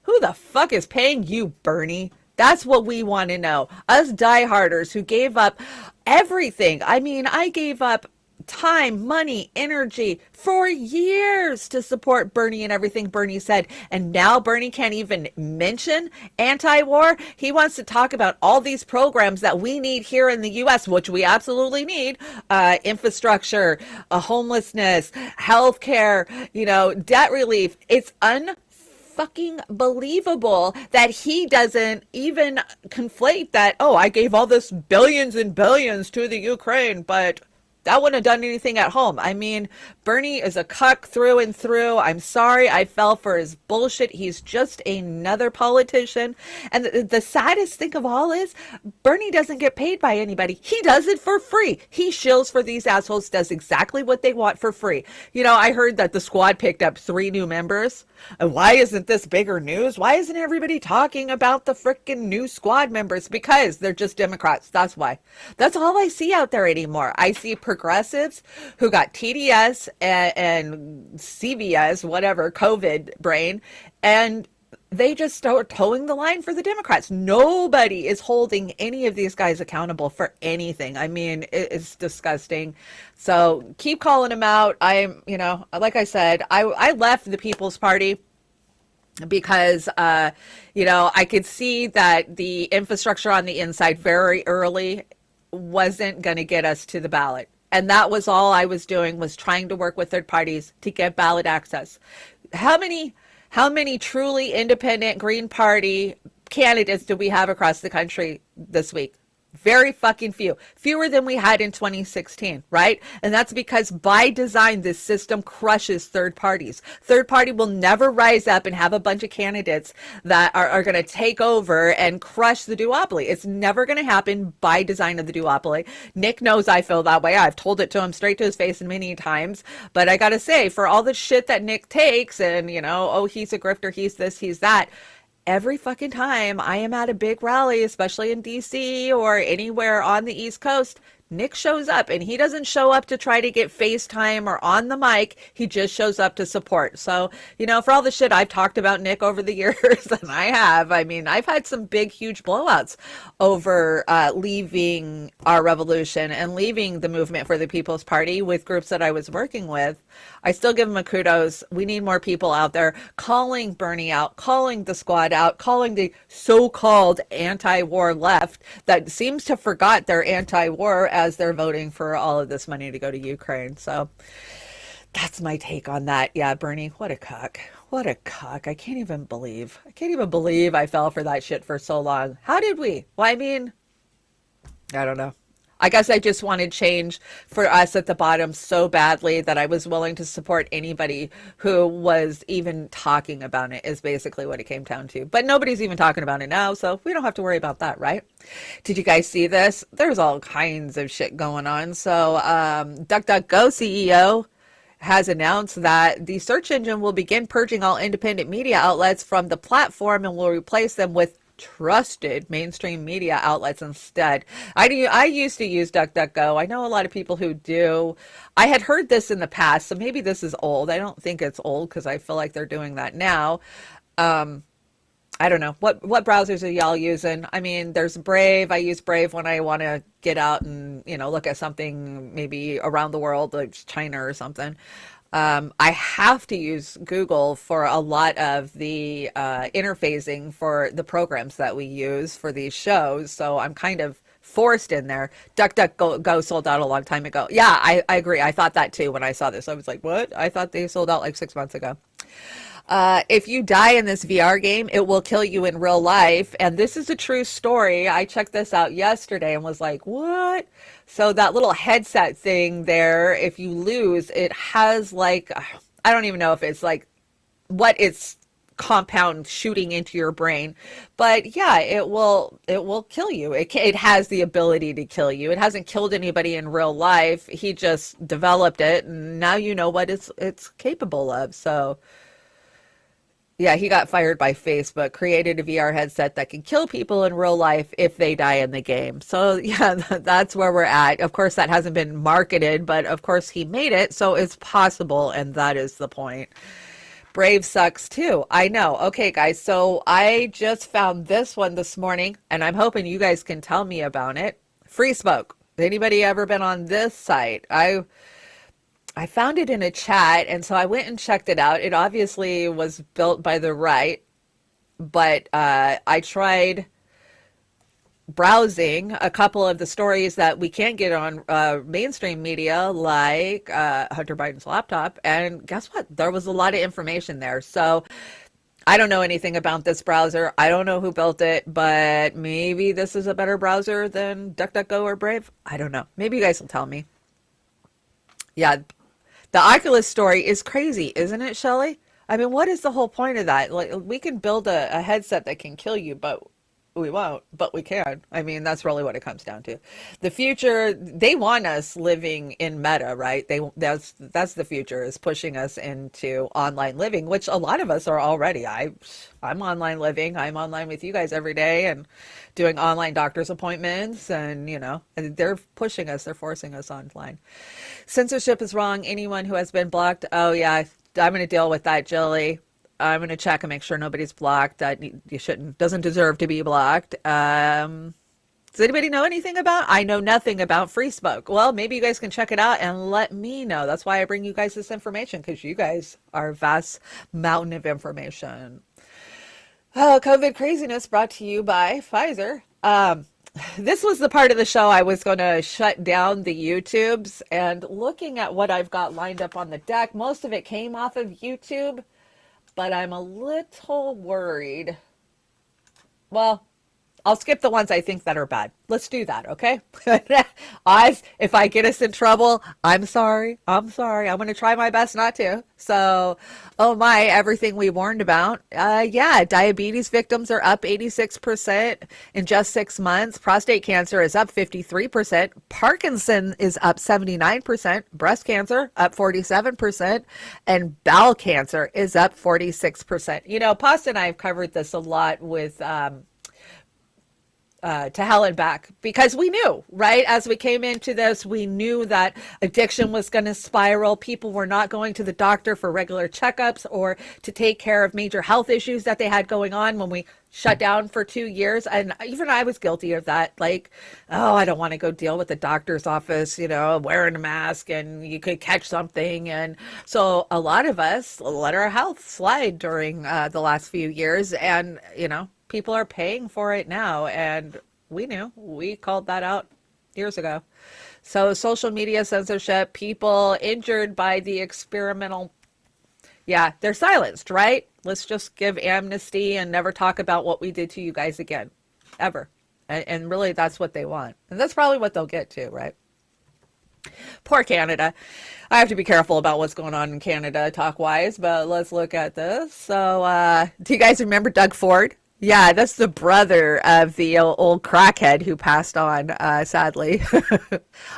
Who the fuck is paying you, Bernie? That's what we want to know. Us dieharders who gave up everything. I mean, I gave up time, money, energy for years to support Bernie and everything Bernie said. And now Bernie can't even mention anti-war. He wants to talk about all these programs that we need here in the U.S., which we absolutely need. Infrastructure, homelessness, healthcare, debt relief. It's fucking believable that he doesn't even conflate that, oh, I gave all this billions and billions to the Ukraine, but that wouldn't have done anything at home. I mean, Bernie is a cuck through and through. I'm sorry I fell for his bullshit. He's just another politician. And the saddest thing of all is Bernie doesn't get paid by anybody. He does it for free. He shills for these assholes, does exactly what they want for free. I heard that the squad picked up 3 new members. And why isn't this bigger news? Why isn't everybody talking about the freaking new squad members? Because they're just Democrats. That's why. That's all I see out there anymore. I see progressives who got TDS and CVS, whatever, COVID brain, and they just start towing the line for the Democrats. Nobody is holding any of these guys accountable for anything. I mean, it's disgusting. So keep calling them out. Like I said, I left the People's Party because, I could see that the infrastructure on the inside very early wasn't going to get us to the ballot. And that was all I was doing, was trying to work with third parties to get ballot access. How many truly independent Green Party candidates do we have across the country this week? Very fucking few. Fewer than we had in 2016, right? And that's because by design, this system crushes third parties. Third party will never rise up and have a bunch of candidates that are going to take over and crush the duopoly. It's never going to happen by design of the duopoly. Nick knows I feel that way. I've told it to him straight to his face many times. But I got to say, for all the shit that Nick takes and, oh, he's a grifter, he's this, he's that, every fucking time I am at a big rally, especially in DC or anywhere on the East Coast, Nick shows up, and he doesn't show up to try to get FaceTime or on the mic. He just shows up to support. So, for all the shit I've talked about Nick over the years, and I've had some big, huge blowouts over leaving our revolution and leaving the movement for the People's Party with groups that I was working with. I still give them a kudos. We need more people out there calling Bernie out, calling the squad out, calling the so-called anti-war left that seems to forgot they're anti-war as they're voting for all of this money to go to Ukraine. So that's my take on that. Yeah, Bernie, what a cuck. What a cuck. I can't even believe I fell for that shit for so long. How did we? Well, I don't know. I guess I just wanted change for us at the bottom so badly that I was willing to support anybody who was even talking about it, is basically what it came down to. But nobody's even talking about it now, so we don't have to worry about that, right? Did you guys see this? There's all kinds of shit going on. So DuckDuckGo CEO has announced that the search engine will begin purging all independent media outlets from the platform and will replace them with trusted mainstream media outlets instead. I used to use DuckDuckGo. I know a lot of people who do. I had heard this in the past, so maybe this is old. I don't think it's old because I feel like they're doing that now. I don't know. What browsers are y'all using? I mean, there's Brave. I use Brave when I want to get out and, look at something maybe around the world, like China or something. I have to use Google for a lot of the interfacing for the programs that we use for these shows. So I'm kind of forced in there. DuckDuckGo sold out a long time ago. Yeah, I agree. I thought that too when I saw this. I was like, what? I thought they sold out like 6 months ago. If you die in this VR game, it will kill you in real life. And this is a true story. I checked this out yesterday and was like, what? So that little headset thing there, if you lose, it has like, I don't even know if it's like what it's compound shooting into your brain, but yeah, it will kill you. It has the ability to kill you. It hasn't killed anybody in real life. He just developed it, and now you know what it's capable of. So yeah, he got fired by Facebook, created a VR headset that can kill people in real life if they die in the game. So yeah, that's where we're at. Of course, that hasn't been marketed, but of course he made it, so it's possible, and that is the point. Brave sucks too. I know. Okay, guys, so I just found this one this morning, and I'm hoping you guys can tell me about it. Free Smoke. Anybody ever been on this site? I found it in a chat, and so I went and checked it out. It obviously was built by the right, but I tried browsing a couple of the stories that we can't get on mainstream media, like Hunter Biden's laptop, and guess what? There was a lot of information there. So I don't know anything about this browser. I don't know who built it, but maybe this is a better browser than DuckDuckGo or Brave. I don't know. Maybe you guys will tell me. Yeah. The Oculus story is crazy, isn't it, Shelley? I mean, what is the whole point of that? Like, we can build a headset that can kill you, but we won't, but we can. I mean, that's really what it comes down to. The future, they want us living in meta, right? That's the future, is pushing us into online living, which a lot of us are already. I'm online living. I'm online with you guys every day and doing online doctor's appointments, and and they're pushing us, they're forcing us online. Censorship is wrong. Anyone who has been blocked, oh yeah, I'm going to deal with that, Jilly. I'm going to check and make sure nobody's blocked that doesn't deserve to be blocked. Does anybody know anything about? I know nothing about Free Smoke. Well, maybe you guys can check it out and let me know. That's why I bring you guys this information, because you guys are a vast mountain of information. Oh, COVID craziness brought to you by Pfizer. This was the part of the show I was going to shut down the YouTubes, and looking at what I've got lined up on the deck, most of it came off of YouTube, but I'm a little worried. Well, I'll skip the ones I think that are bad. Let's do that, okay? If I get us in trouble, I'm sorry. I'm going to try my best not to. So, oh my, everything we warned about. Yeah, diabetes victims are up 86% in just 6 months. Prostate cancer is up 53%. Parkinson is up 79%. Breast cancer up 47%. And bowel cancer is up 46%. Pasta and I have covered this a lot with to hell and back, because we knew, right? As we came into this, we knew that addiction was going to spiral. People were not going to the doctor for regular checkups or to take care of major health issues that they had going on when we shut down for 2 years. And even I was guilty of that. Like, oh, I don't want to go deal with the doctor's office, wearing a mask and you could catch something. And so a lot of us let our health slide during the last few years. And, people are paying for it now, and we called that out years ago. So social media censorship, people injured by the experimental, yeah, they're silenced, right? Let's just give amnesty and never talk about what we did to you guys again, ever. And really, that's what they want. And that's probably what they'll get too, right? Poor Canada. I have to be careful about what's going on in Canada talk-wise, but let's look at this. So, do you guys remember Doug Ford? Yeah, that's the brother of the old crackhead who passed on, sadly.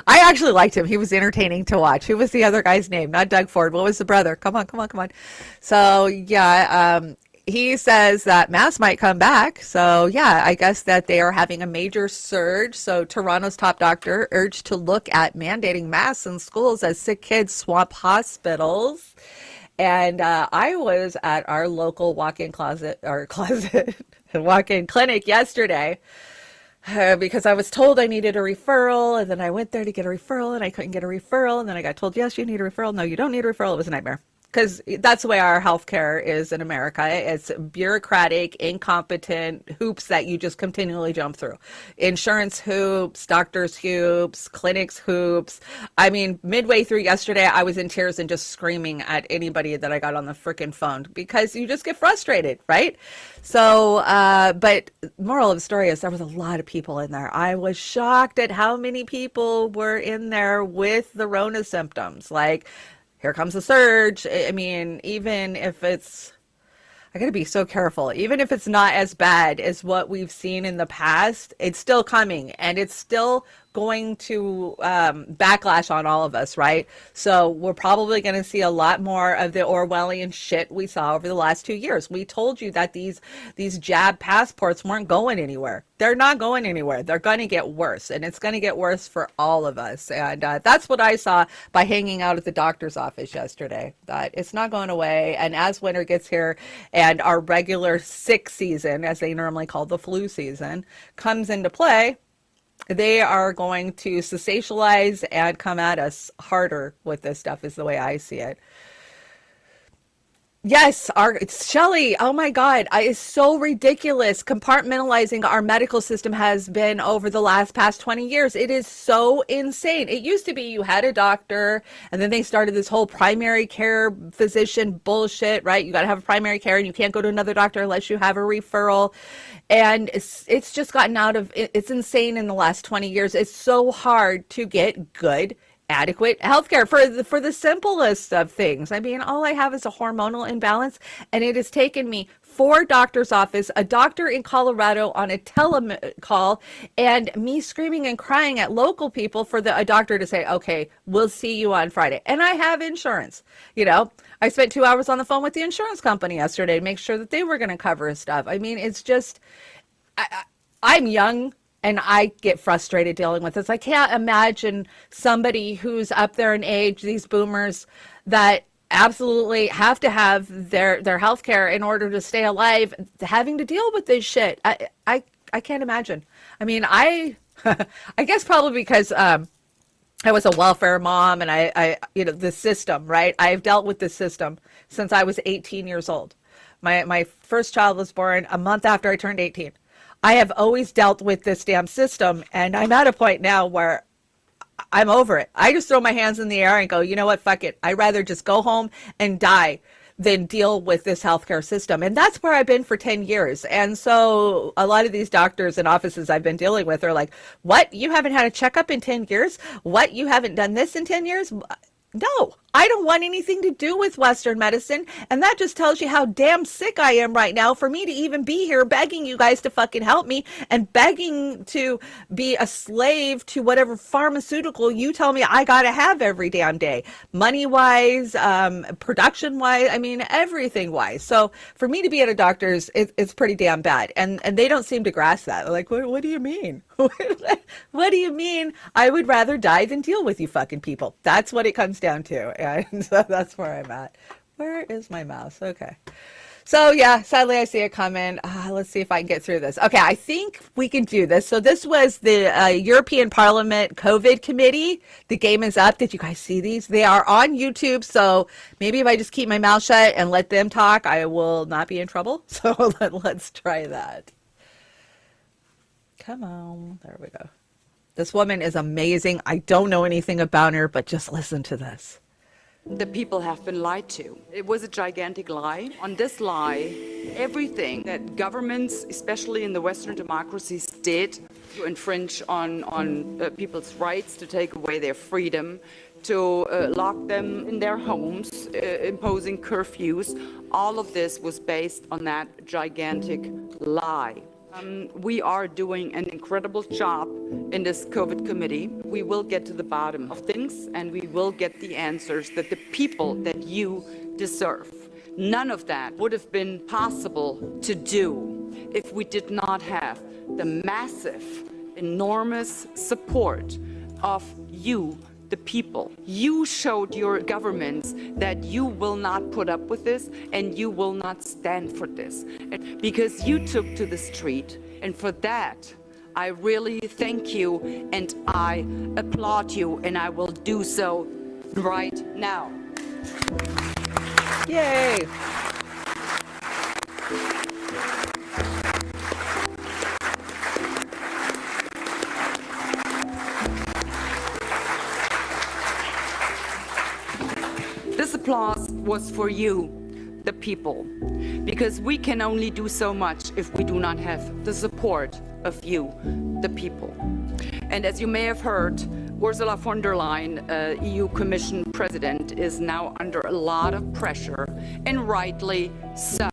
I actually liked him. He was entertaining to watch. Who was the other guy's name? Not Doug Ford. What was the brother? Come on. So, yeah, he says that masks might come back. So, yeah, I guess that they are having a major surge. So, Toronto's top doctor urged to look at mandating masks in schools as sick kids swamp hospitals. And I was at our local walk-in walk-in clinic yesterday because I was told I needed a referral, and then I went there to get a referral, and I couldn't get a referral, and then I got told, yes, you need a referral. No, you don't need a referral. It was a nightmare. Because that's the way our healthcare is in America. It's bureaucratic, incompetent hoops that you just continually jump through. Insurance hoops, doctors hoops, clinics hoops. I mean, midway through yesterday, I was in tears and just screaming at anybody that I got on the freaking phone because you just get frustrated, right? So, but moral of the story is there was a lot of people in there. I was shocked at how many people were in there with the Rona symptoms. Like, here comes the surge. I mean, even if it's, I got to be so careful. Even if it's not as bad as what we've seen in the past, it's still coming, and it's still going to backlash on all of us, right? So we're probably going to see a lot more of the Orwellian shit we saw over the last 2 years. We told you that these jab passports weren't going anywhere. They're not going anywhere. They're going to get worse, and it's going to get worse for all of us. And that's what I saw by hanging out at the doctor's office yesterday, that it's not going away. And as winter gets here and our regular sick season, as they normally call the flu season, comes into play, they are going to sensationalize and come at us harder with this stuff, is the way I see it. Yes, it's Shelley. Oh my God, it's so ridiculous. Compartmentalizing our medical system has been over the past 20 years. It is so insane. It used to be you had a doctor, and then they started this whole primary care physician bullshit, right? You got to have a primary care, and you can't go to another doctor unless you have a referral. And it's just gotten it's insane in the last 20 years. It's so hard to get good, adequate healthcare for the simplest of things. I mean, all I have is a hormonal imbalance, and it has taken me 4 doctor's office, a doctor in Colorado on a telecall, and me screaming and crying at local people for a doctor to say, okay, we'll see you on Friday. And I have insurance. You know, I spent 2 hours on the phone with the insurance company yesterday to make sure that they were going to cover stuff. I mean, it's just, I'm young, and I get frustrated dealing with this. I can't imagine somebody who's up there in age, these boomers, that absolutely have to have their health care in order to stay alive, having to deal with this shit. I can't imagine. I mean, I guess probably because I was a welfare mom, and I the system, right? I've dealt with this system since I was 18 years old. My first child was born a month after I turned 18. I have always dealt with this damn system, and I'm at a point now where I'm over it. I just throw my hands in the air and go, you know what, fuck it. I'd rather just go home and die than deal with this healthcare system. And that's where I've been for 10 years. And so a lot of these doctors and offices I've been dealing with are like, what? You haven't had a checkup in 10 years? What? You haven't done this in 10 years? No, I don't want anything to do with Western medicine. And that just tells you how damn sick I am right now for me to even be here begging you guys to fucking help me and begging to be a slave to whatever pharmaceutical you tell me I got to have every damn day. Money wise, production wise, I mean, everything wise. So for me to be at a doctor's, it's pretty damn bad. And they don't seem to grasp that. They're like, what do you mean? What do you mean? I would rather die than deal with you fucking people. That's what it comes down to. And so that's where I'm at. Where is my mouse? Okay. So yeah, sadly I see it coming. Let's see if I can get through this. Okay, I think we can do this. So this was the European Parliament COVID committee. The game is up. Did you guys see these? They are on YouTube. So maybe if I just keep my mouth shut and let them talk, I will not be in trouble. So let's try that. Come on. There we go. This woman is amazing. I don't know anything about her, but just listen to this. The people have been lied to. It was a gigantic lie. On this lie, everything that governments, especially in the Western democracies, did to infringe on people's rights, to take away their freedom, to lock them in their homes, imposing curfews, all of this was based on that gigantic lie. We are doing an incredible job in this COVID committee. We will get to the bottom of things, and we will get the answers that the people that you deserve. None of that would have been possible to do if we did not have the massive, enormous support of you, the people. You showed your governments that you will not put up with this and you will not stand for this. Because you took to the street, and for that, I really thank you and I applaud you, and I will do so right now. Yay! This applause was for you, the people, because we can only do so much if we do not have the support of you, the people. And as you may have heard, Ursula von der Leyen, EU Commission President, is now under a lot of pressure, and rightly so.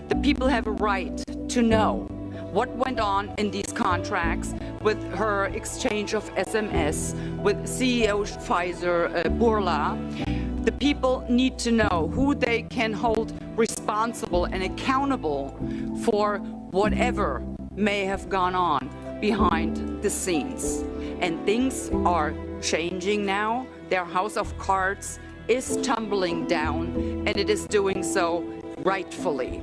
The people have a right to know what went on in these contracts with her exchange of SMS with CEO Pfizer, Bourla. The people need to know who they can hold responsible and accountable for whatever may have gone on behind the scenes. And things are changing now. Their house of cards is tumbling down, and it is doing so rightfully.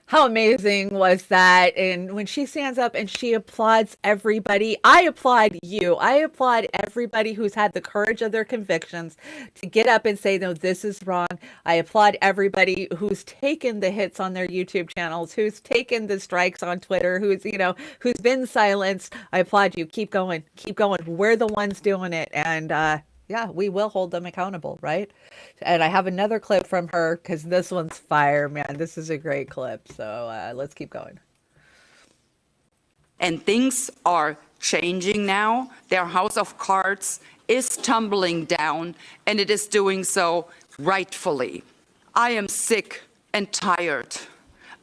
How amazing was that? And when she stands up and she applauds everybody, I applaud you. I applaud everybody who's had the courage of their convictions to get up and say, no, this is wrong. I applaud everybody who's taken the hits on their YouTube channels, who's taken the strikes on Twitter, who's been silenced. I applaud you. Keep going. Keep going. We're the ones doing it. And, yeah, we will hold them accountable, right? And I have another clip from her because this one's fire, man. This is a great clip. So let's keep going. And things are changing now. Their house of cards is tumbling down, and it is doing so rightfully. I am sick and tired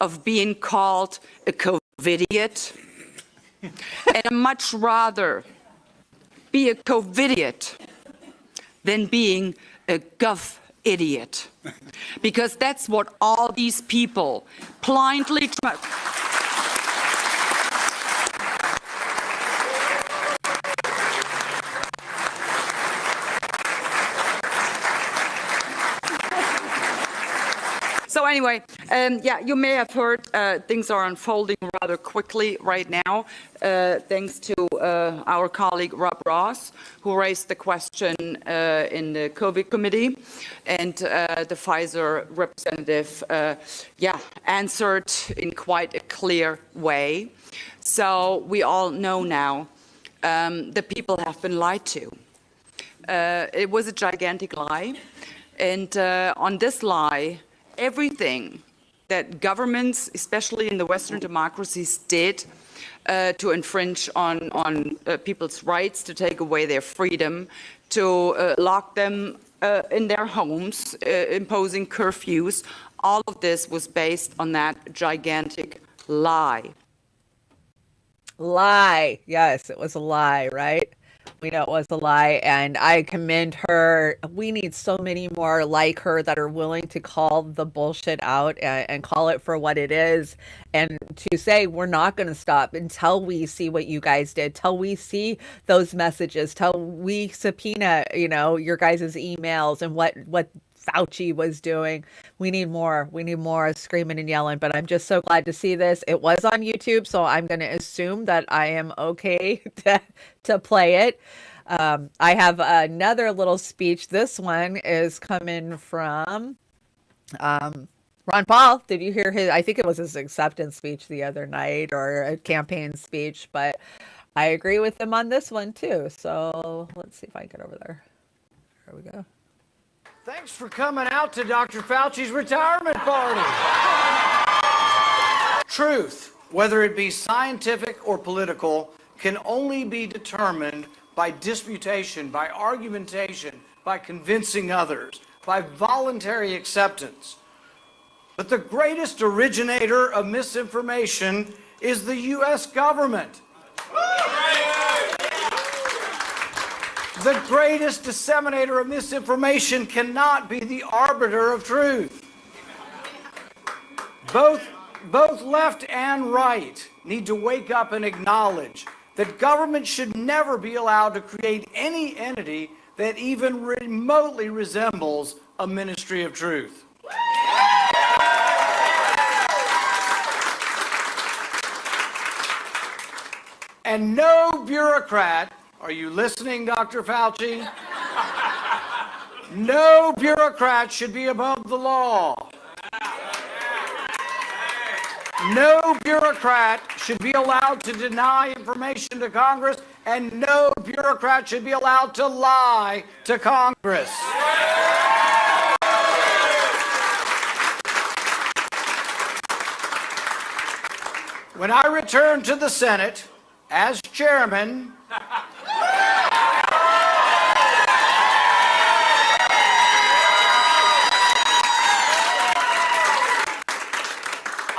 of being called a COVIDiot, and I'd much rather be a COVIDiot than being a gov idiot, because that's what all these people blindly try. So anyway, yeah, you may have heard things are unfolding rather quickly right now, thanks to our colleague Rob Ross, who raised the question in the COVID committee, and the Pfizer representative, answered in quite a clear way. So we all know now the people have been lied to. It was a gigantic lie, and on this lie, everything that governments, especially in the Western democracies, did to infringe on people's rights, to take away their freedom, to lock them in their homes, imposing curfews, all of this was based on that gigantic lie. Lie. Yes, it was a lie, right? We know it was a lie, and I commend her. We need so many more like her that are willing to call the bullshit out and call it for what it is, and to say we're not going to stop until we see what you guys did, till we see those messages, till we subpoena, your guys' emails and what Fauci was doing. We need more. We need more screaming and yelling, but I'm just so glad to see this. It was on YouTube, so I'm going to assume that I am okay to play it. I have another little speech. This one is coming from Ron Paul. Did you hear his? I think it was his acceptance speech the other night, or a campaign speech, but I agree with him on this one too. So let's see if I can get over there. There we go. Thanks for coming out to Dr. Fauci's retirement party. Truth, whether it be scientific or political, can only be determined by disputation, by argumentation, by convincing others, by voluntary acceptance. But the greatest originator of misinformation is the U.S. government. The greatest disseminator of misinformation cannot be the arbiter of truth. Both left and right need to wake up and acknowledge that government should never be allowed to create any entity that even remotely resembles a ministry of truth. And no bureaucrat, are you listening, Dr. Fauci? No bureaucrat should be above the law. No bureaucrat should be allowed to deny information to Congress, and no bureaucrat should be allowed to lie to Congress. When I return to the Senate as chairman,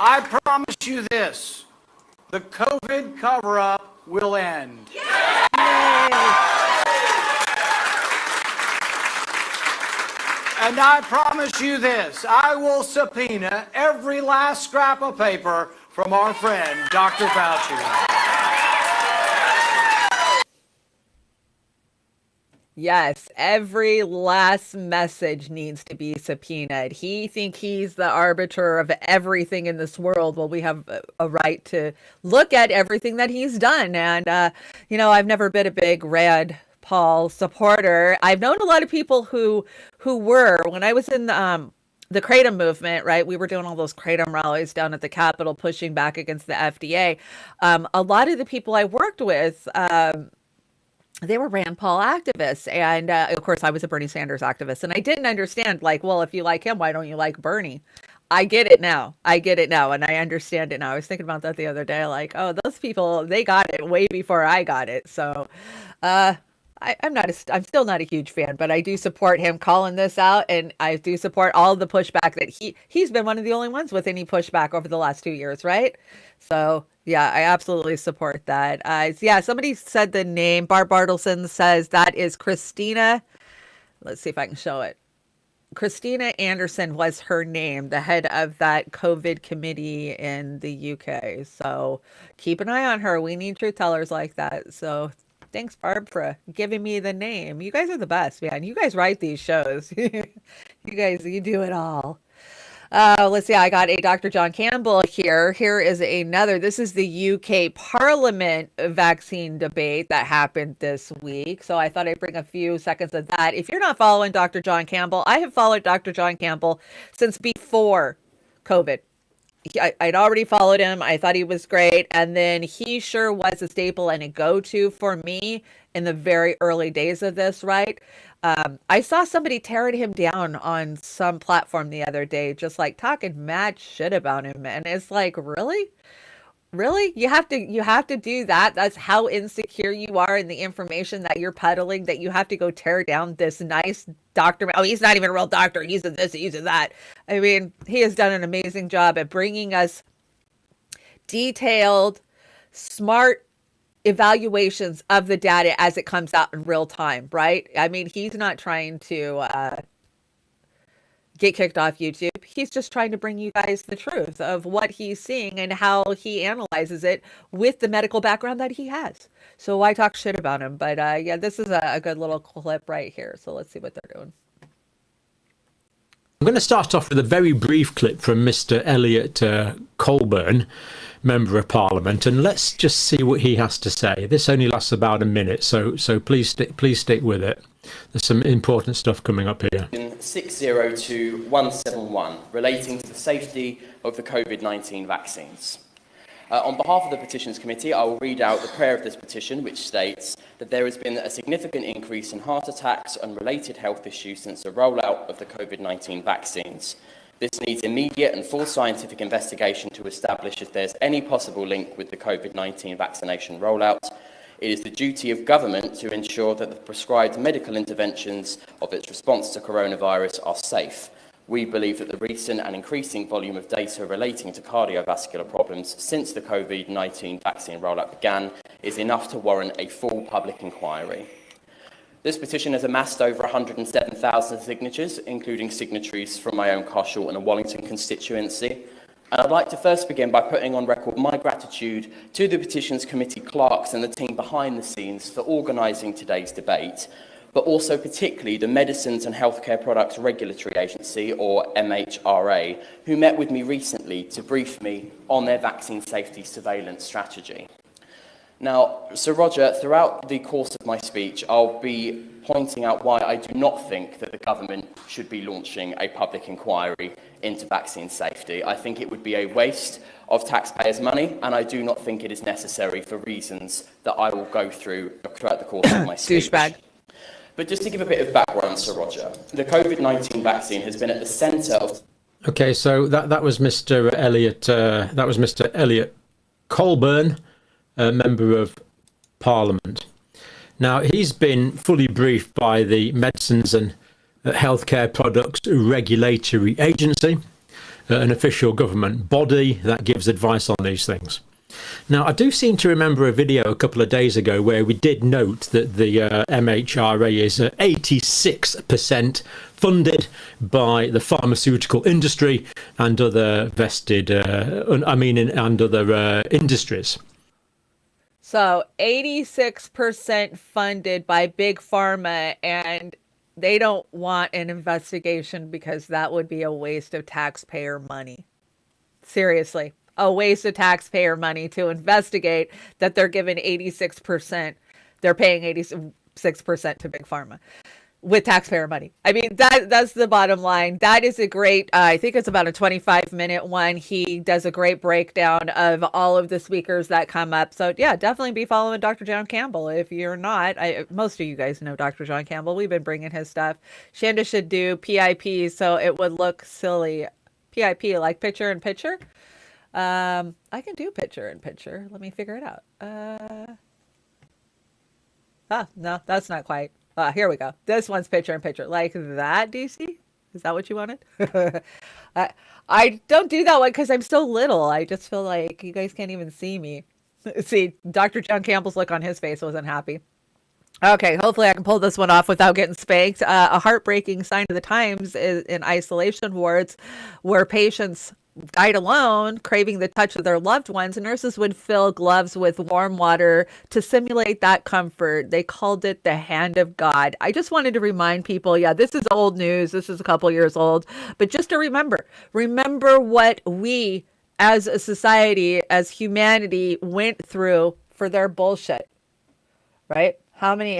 I promise you this, the COVID cover-up will end. And I promise you this, I will subpoena every last scrap of paper from our friend, Dr. Fauci. Yes, every last message needs to be subpoenaed. He think he's the arbiter of everything in this world. Well, we have a right to look at everything that he's done. And, you know, I've never been a big Rand Paul supporter. I've known a lot of people who were. When I was in the Kratom movement, right? We were doing all those Kratom rallies down at the Capitol, pushing back against the FDA. A lot of the people I worked with, they were Rand Paul activists. And of course, I was a Bernie Sanders activist. And I didn't understand, like, well, if you like him, why don't you like Bernie? I get it now. And I understand it now. I was thinking about that the other day, like, oh, those people, they got it way before I got it. So I'm still not a huge fan, but I do support him calling this out. And I do support all the pushback that he's been one of the only ones with any pushback over the last 2 years, right? So yeah, I absolutely support that. Yeah, somebody said the name. Barb Bartleson says that is Christina. Let's see if I can show it. Christina Anderson was her name, the head of that COVID committee in the UK. So keep an eye on her. We need truth tellers like that. So thanks, Barb, for giving me the name. You guys are the best, man. You guys write these shows. You do it all. Let's see. I got a Dr. John Campbell here. Here is another. This is the UK Parliament vaccine debate that happened this week. So I thought I'd bring a few seconds of that. If you're not following Dr. John Campbell, I have followed Dr. John Campbell since before COVID. I'd already followed him. I thought he was great. And then he sure was a staple and a go-to for me in the very early days of this, right? I saw somebody tearing him down on some platform the other day, just like talking mad shit about him. And it's like, really? Really? You have to do that? That's how insecure you are in the information that you're peddling, that you have to go tear down this nice doctor. Oh, he's not even a real doctor. He's a this, he's a that. I mean, he has done an amazing job at bringing us detailed, smart evaluations of the data as it comes out in real time, right? I mean, he's not trying to get kicked off YouTube. He's just trying to bring you guys the truth of what he's seeing and how he analyzes it with the medical background that he has. So why talk shit about him? But yeah, this is a good little clip right here. So let's see what they're doing. I'm going to start off with a very brief clip from Mr. Elliot Colburn, Member of Parliament, and let's just see what he has to say. This only lasts about a minute, so please stick with it. There's some important stuff coming up here. 602-171 relating to the safety of the COVID-19 vaccines. On behalf of the Petitions Committee, I will read out the prayer of this petition, which states that there has been a significant increase in heart attacks and related health issues since the rollout of the COVID-19 vaccines. This needs immediate and full scientific investigation to establish if there's any possible link with the COVID-19 vaccination rollout. It is the duty of government to ensure that the prescribed medical interventions of its response to coronavirus are safe. We believe that the recent and increasing volume of data relating to cardiovascular problems since the COVID-19 vaccine rollout began is enough to warrant a full public inquiry. This petition has amassed over 107,000 signatures, including signatories from my own Carshalton and Wallington constituency. And I'd like to first begin by putting on record my gratitude to the Petitions Committee clerks and the team behind the scenes for organising today's debate, but also particularly the Medicines and Healthcare Products Regulatory Agency, or MHRA, who met with me recently to brief me on their vaccine safety surveillance strategy. Now, Sir Roger, throughout the course of my speech, I'll be pointing out why I do not think that the government should be launching a public inquiry into vaccine safety. I think it would be a waste of taxpayers' money, and I do not think it is necessary for reasons that I will go through throughout the course of my speech. Douchebag. But just to give a bit of background, Sir Roger, the COVID-19 vaccine has been at the centre of... Okay, so that was Mr. Elliot. That was Mr. Elliot Colburn, a member of Parliament. Now, he's been fully briefed by the Medicines and Healthcare Products Regulatory Agency, an official government body that gives advice on these things. Now, I do seem to remember a video a couple of days ago where we did note that the MHRA is 86% funded by the pharmaceutical industry and other vested, and other industries. So 86% funded by Big Pharma, and they don't want an investigation because that would be a waste of taxpayer money. Seriously, a waste of taxpayer money to investigate that they're given 86%. They're paying 86% to Big Pharma with taxpayer money. I mean, that's the bottom line. That is a great, I think it's about a 25-minute one. He does a great breakdown of all of the speakers that come up. So yeah, definitely be following Dr. John Campbell. If you're not, most of you guys know Dr. John Campbell. We've been bringing his stuff. Shanda should do PIP so it would look silly. PIP, like picture in picture. I can do picture in picture. Let me figure it out. No, that's not quite. Here we go. This one's picture in picture. Like that, DC? Is that what you wanted? I don't do that one because I'm so little. I just feel like you guys can't even see me. See, Dr. John Campbell's look on his face wasn't happy. Okay, hopefully I can pull this one off without getting spanked. A heartbreaking sign of the times is in isolation wards where patients died alone, craving the touch of their loved ones. Nurses would fill gloves with warm water to simulate that comfort. They called it the hand of God. I just wanted to remind people, yeah, this is old news. This is a couple years old, but just to remember what we as a society, as humanity went through for their bullshit, right? How many?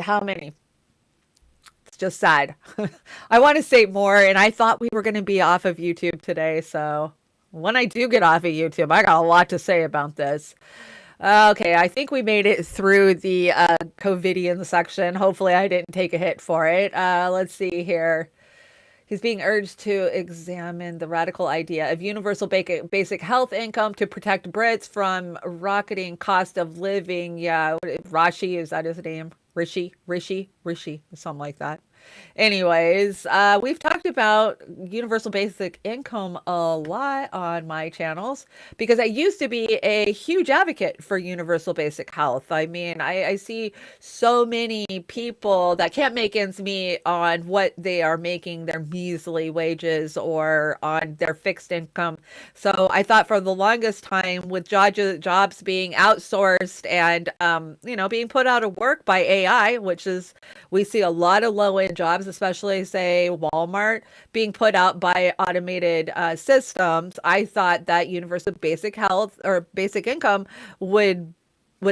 It's just sad. I want to say more, and I thought we were going to be off of YouTube today, so when I do get off of YouTube, I got a lot to say about this. Okay, I think we made it through the COVIDian section. Hopefully I didn't take a hit for it. Let's see here. He's being urged to examine the radical idea of universal basic health income to protect Brits from rocketing cost of living. Yeah, Rashi, is that his name? Rishi, something like that. Anyways, we've talked about universal basic income a lot on my channels because I used to be a huge advocate for universal basic health. I mean, I see so many people that can't make ends meet on what they are making, their measly wages or on their fixed income. So I thought for the longest time with jobs being outsourced and, being put out of work by AI, which is, we see a lot of low-end jobs, especially say Walmart, being put out by automated systems. I thought that universal basic health or basic income would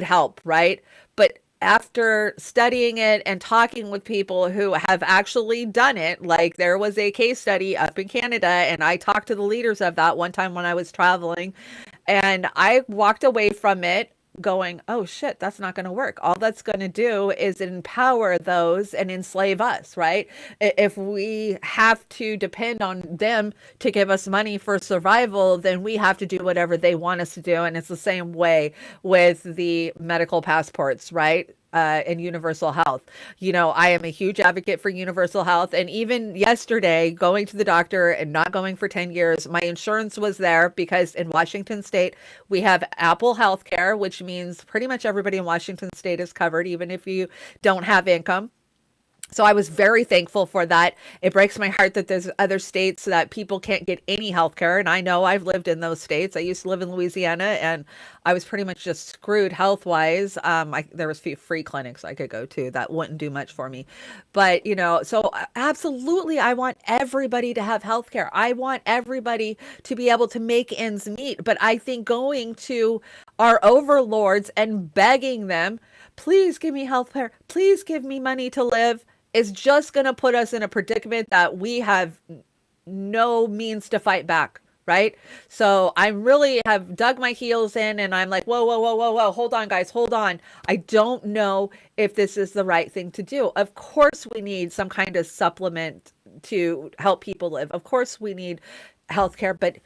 help, right? But after studying it and talking with people who have actually done it, like there was a case study up in Canada, and I talked to the leaders of that one time when I was traveling, and I walked away from it going, oh shit, that's not going to work. All that's going to do is empower those and enslave us, right? If we have to depend on them to give us money for survival, then we have to do whatever they want us to do. And it's the same way with the medical passports, right? And universal health. You know, I am a huge advocate for universal health. And even yesterday, going to the doctor and not going for 10 years, my insurance was there because in Washington State, we have Apple Healthcare, which means pretty much everybody in Washington State is covered, even if you don't have income. So I was very thankful for that. It breaks my heart that there's other states that people can't get any health care. And I know I've lived in those states. I used to live in Louisiana and I was pretty much just screwed health wise. There was a few free clinics I could go to that wouldn't do much for me. But, you know, so absolutely, I want everybody to have health care. I want everybody to be able to make ends meet. But I think going to our overlords and begging them, please give me health care, please give me money to live, is just going to put us in a predicament that we have no means to fight back, right? So I really have dug my heels in and I'm like, whoa, whoa, whoa, whoa, whoa, hold on, guys, hold on. I don't know if this is the right thing to do. Of course, we need some kind of supplement to help people live. Of course, we need healthcare, but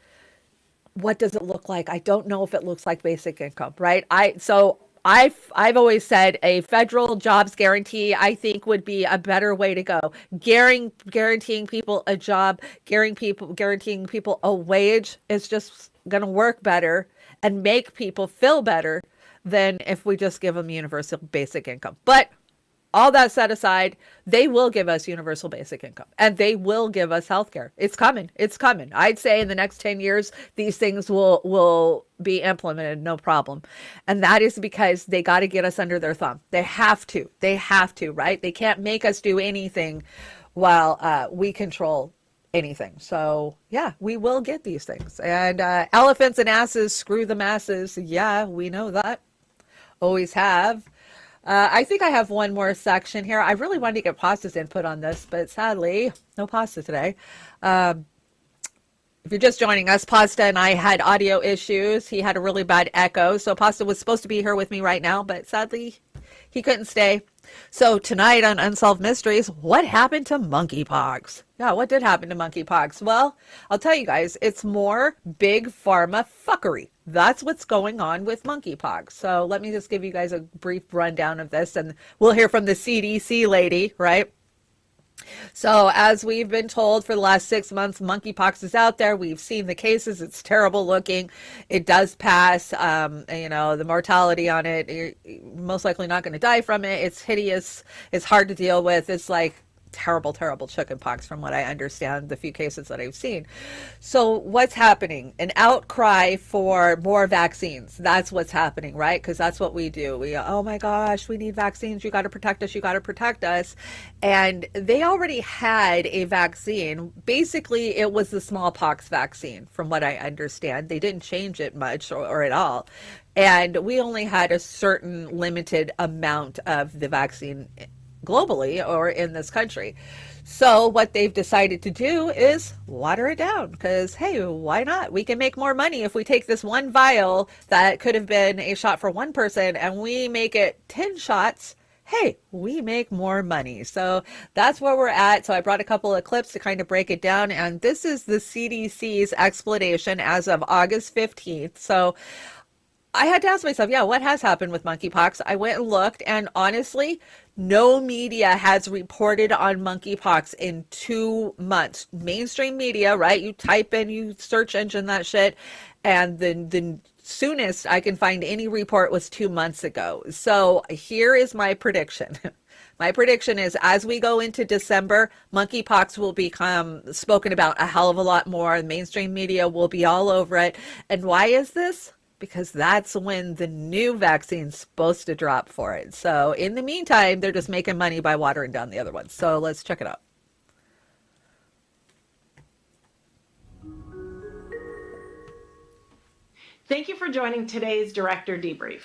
what does it look like? I don't know if it looks like basic income, right? I've always said a federal jobs guarantee, I think, would be a better way to go. Guaranteeing people a job, guaranteeing people a wage is just going to work better and make people feel better than if we just give them universal basic income. But all that set aside, they will give us universal basic income and they will give us healthcare. It's coming. It's coming. I'd say in the next 10 years, these things will be implemented, no problem. And that is because they got to get us under their thumb. They have to, right? They can't make us do anything while we control anything. So yeah, we will get these things. And elephants and asses, screw the masses. Yeah, we know that. Always have. I think I have one more section here. I really wanted to get Pasta's input on this, but sadly, no Pasta today. If you're just joining us, Pasta and I had audio issues. He had a really bad echo, so Pasta was supposed to be here with me right now, but sadly, he couldn't stay. So tonight on Unsolved Mysteries, what happened to monkeypox? Yeah, what did happen to monkeypox? Well, I'll tell you guys, it's more big pharma fuckery. That's what's going on with monkeypox. So let me just give you guys a brief rundown of this, and we'll hear from the CDC lady, right? So as we've been told for the last 6 months, monkeypox is out there. We've seen the cases. It's terrible looking. It does pass. You know, the mortality on it, you're most likely not going to die from it. It's hideous. It's hard to deal with. It's like terrible chickenpox from what I understand, the few cases that I've seen. So what's happening? An outcry for more vaccines. That's what's happening, right? Because that's what we do. We, oh my gosh, we need vaccines. You got to protect us. You got to protect us. And they already had a vaccine. Basically, it was the smallpox vaccine, from what I understand. They didn't change it much or at all. And we only had a certain limited amount of the vaccine globally or in this country. So what they've decided to do is water it down because, hey, why not? We can make more money if we take this one vial that could have been a shot for one person and we make it 10 shots. Hey, we make more money. So that's where we're at. So I brought a couple of clips to kind of break it down. And this is the CDC's explanation as of August 15th. So I had to ask myself, yeah, what has happened with monkeypox? I went and looked, and honestly, no media has reported on monkeypox in 2 months. Mainstream media, right? You type in, you search engine that shit, and the soonest I can find any report was 2 months ago. So here is my prediction. My prediction is as we go into December, monkeypox will become spoken about a hell of a lot more. The mainstream media will be all over it. And why is this? Because that's when the new vaccine's supposed to drop for it. So in the meantime, they're just making money by watering down the other ones. So let's check it out. Thank you for joining today's Director Debrief.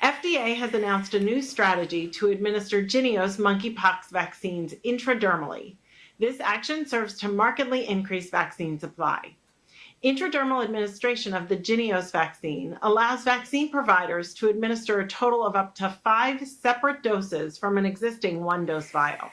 FDA has announced a new strategy to administer Jynneos monkeypox vaccines intradermally. This action serves to markedly increase vaccine supply. Intradermal administration of the Jynneos vaccine allows vaccine providers to administer a total of up to 5 separate doses from an existing one-dose vial.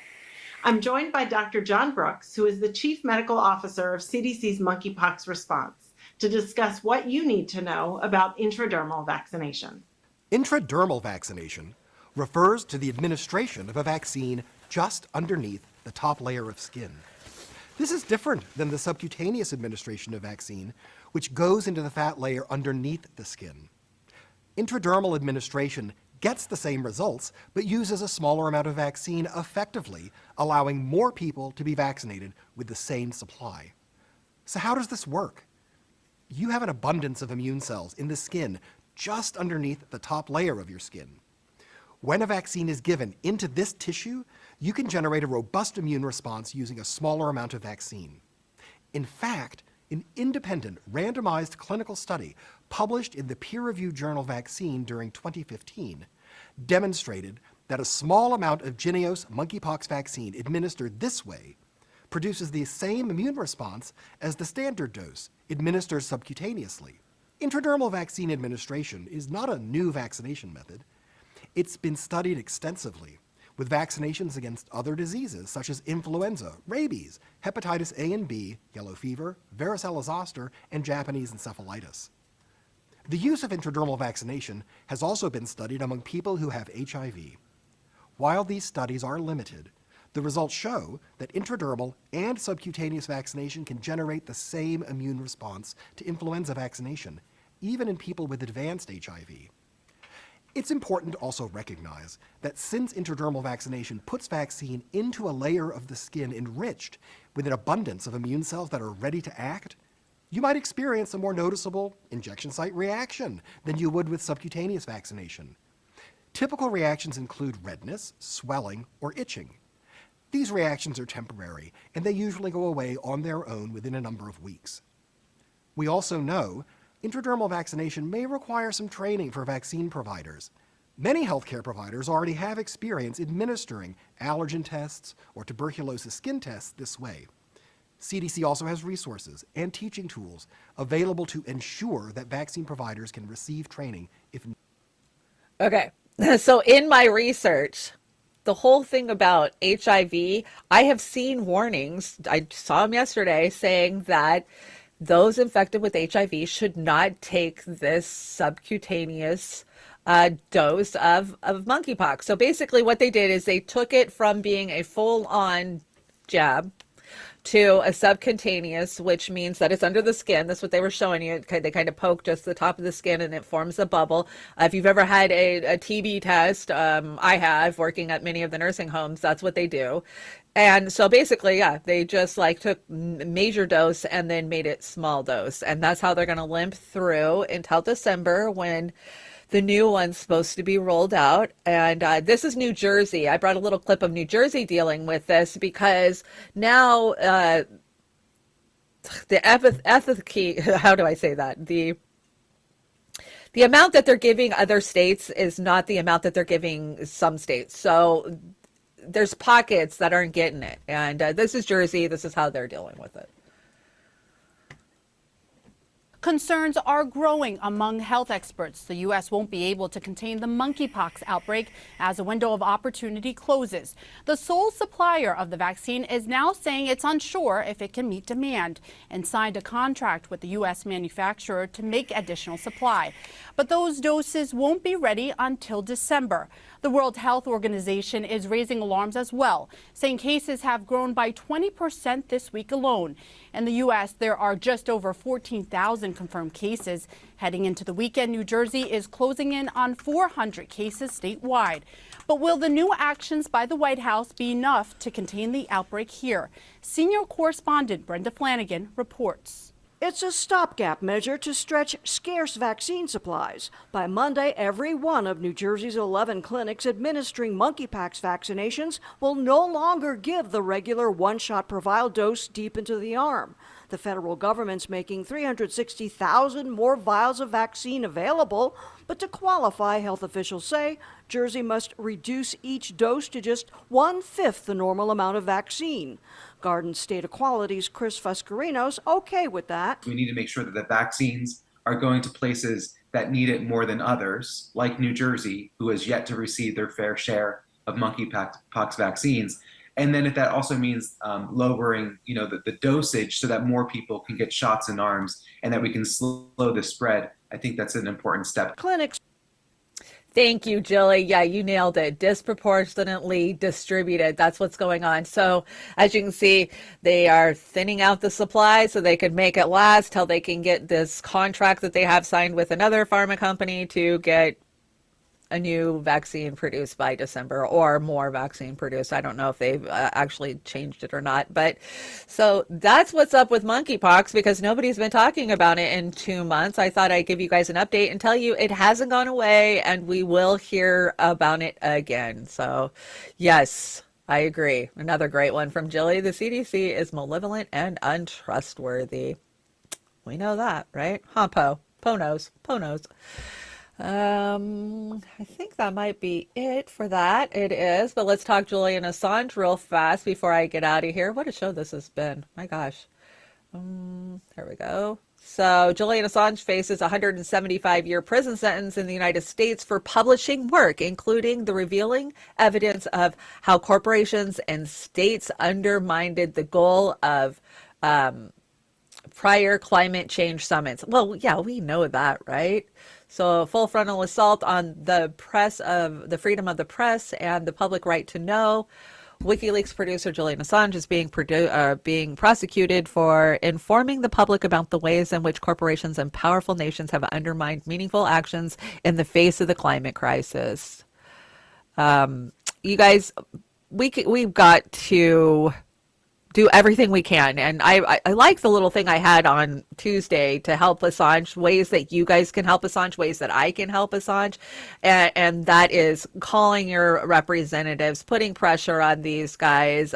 I'm joined by Dr. John Brooks, who is the Chief Medical Officer of CDC's monkeypox response, to discuss what you need to know about intradermal vaccination. Intradermal vaccination refers to the administration of a vaccine just underneath the top layer of skin. This is different than the subcutaneous administration of vaccine, which goes into the fat layer underneath the skin. Intradermal administration gets the same results, but uses a smaller amount of vaccine effectively, allowing more people to be vaccinated with the same supply. So how does this work? You have an abundance of immune cells in the skin just underneath the top layer of your skin. When a vaccine is given into this tissue, you can generate a robust immune response using a smaller amount of vaccine. In fact, an independent, randomized clinical study published in the peer-reviewed journal Vaccine during 2015 demonstrated that a small amount of Jynneos monkeypox vaccine administered this way produces the same immune response as the standard dose administered subcutaneously. Intradermal vaccine administration is not a new vaccination method. It's been studied extensively with vaccinations against other diseases such as influenza, rabies, hepatitis A and B, yellow fever, varicella zoster, and Japanese encephalitis. The use of intradermal vaccination has also been studied among people who have HIV. While these studies are limited, the results show that intradermal and subcutaneous vaccination can generate the same immune response to influenza vaccination, even in people with advanced HIV. It's important to also recognize that since intradermal vaccination puts vaccine into a layer of the skin enriched with an abundance of immune cells that are ready to act, you might experience a more noticeable injection site reaction than you would with subcutaneous vaccination. Typical reactions include redness, swelling, or itching. These reactions are temporary, and they usually go away on their own within a number of weeks. We also know intradermal vaccination may require some training for vaccine providers. Many healthcare providers already have experience administering allergen tests or tuberculosis skin tests this way. CDC also has resources and teaching tools available to ensure that vaccine providers can receive training if needed. Okay, so in my research, the whole thing about HIV, I have seen warnings, I saw them yesterday, saying that those infected with HIV should not take this subcutaneous dose of monkeypox. So basically what they did is they took it from being a full-on jab to a subcutaneous, which means that it's under the skin. That's what they were showing you. They kind of poke just the top of the skin and it forms a bubble. If you've ever had a TB test, I have, working at many of the nursing homes, that's what they do. And so basically, yeah, they just like took major dose and then made it small dose. And that's how they're going to limp through until December when the new one's supposed to be rolled out. And this is New Jersey. I brought a little clip of New Jersey dealing with this because now the ethic, how do I say that? The amount that they're giving other states is not the amount that they're giving some states. So there's pockets that aren't getting it. And this is Jersey. This is how they're dealing with it. Concerns are growing among health experts. The U.S. won't be able to contain the monkeypox outbreak as a window of opportunity closes. The sole supplier of the vaccine is now saying it's unsure if it can meet demand and signed a contract with the U.S. manufacturer to make additional supply. But those doses won't be ready until December. The World Health Organization is raising alarms as well, saying cases have grown by 20% this week alone. In the U.S., there are just over 14,000 confirmed cases. Heading into the weekend, New Jersey is closing in on 400 cases statewide. But will the new actions by the White House be enough to contain the outbreak here? Senior correspondent Brenda Flanagan reports. It's a stopgap measure to stretch scarce vaccine supplies. By Monday, every one of New Jersey's 11 clinics administering monkeypox vaccinations will no longer give the regular one-shot per vial dose deep into the arm. The federal government's making 360,000 more vials of vaccine available, but to qualify, health officials say Jersey must reduce each dose to just 1/5 the normal amount of vaccine. Garden State Equality's Chris Fuscarino's okay with that. We need to make sure that the vaccines are going to places that need it more than others, like New Jersey, who has yet to receive their fair share of monkeypox vaccines. And then if that also means lowering, the dosage so that more people can get shots in arms and that we can slow the spread, I think that's an important step. Clinics. Thank you, Jilly. Yeah, you nailed it. Disproportionately distributed. That's what's going on. So as you can see, they are thinning out the supply so they can make it last till they can get this contract that they have signed with another pharma company to get a new vaccine produced by December, or more vaccine produced. I don't know if they've actually changed it or not. But so that's what's up with monkeypox, because nobody's been talking about it in 2 months. I thought I'd give you guys an update and tell you it hasn't gone away, and we will hear about it again. So yes, I agree. Another great one from Jilly. The CDC is malevolent and untrustworthy. We know that, right? Huh, Po? Po knows. Po knows. I think that might be it for that. It is, but let's talk Julian Assange real fast before I get out of here. What a show this has been. My gosh. There we go. So Julian Assange faces a 175-year prison sentence in the United States for publishing work, including the revealing evidence of how corporations and states undermined the goal of prior climate change summits. Well, yeah, we know that, right? So full frontal assault on the freedom of the press and the public right to know. WikiLeaks producer Julian Assange is being prosecuted for informing the public about the ways in which corporations and powerful nations have undermined meaningful actions in the face of the climate crisis. You guys, we've got to do everything we can. And I like the little thing I had on Tuesday to help Assange, ways that you guys can help Assange, ways that I can help Assange. And that is calling your representatives, putting pressure on these guys.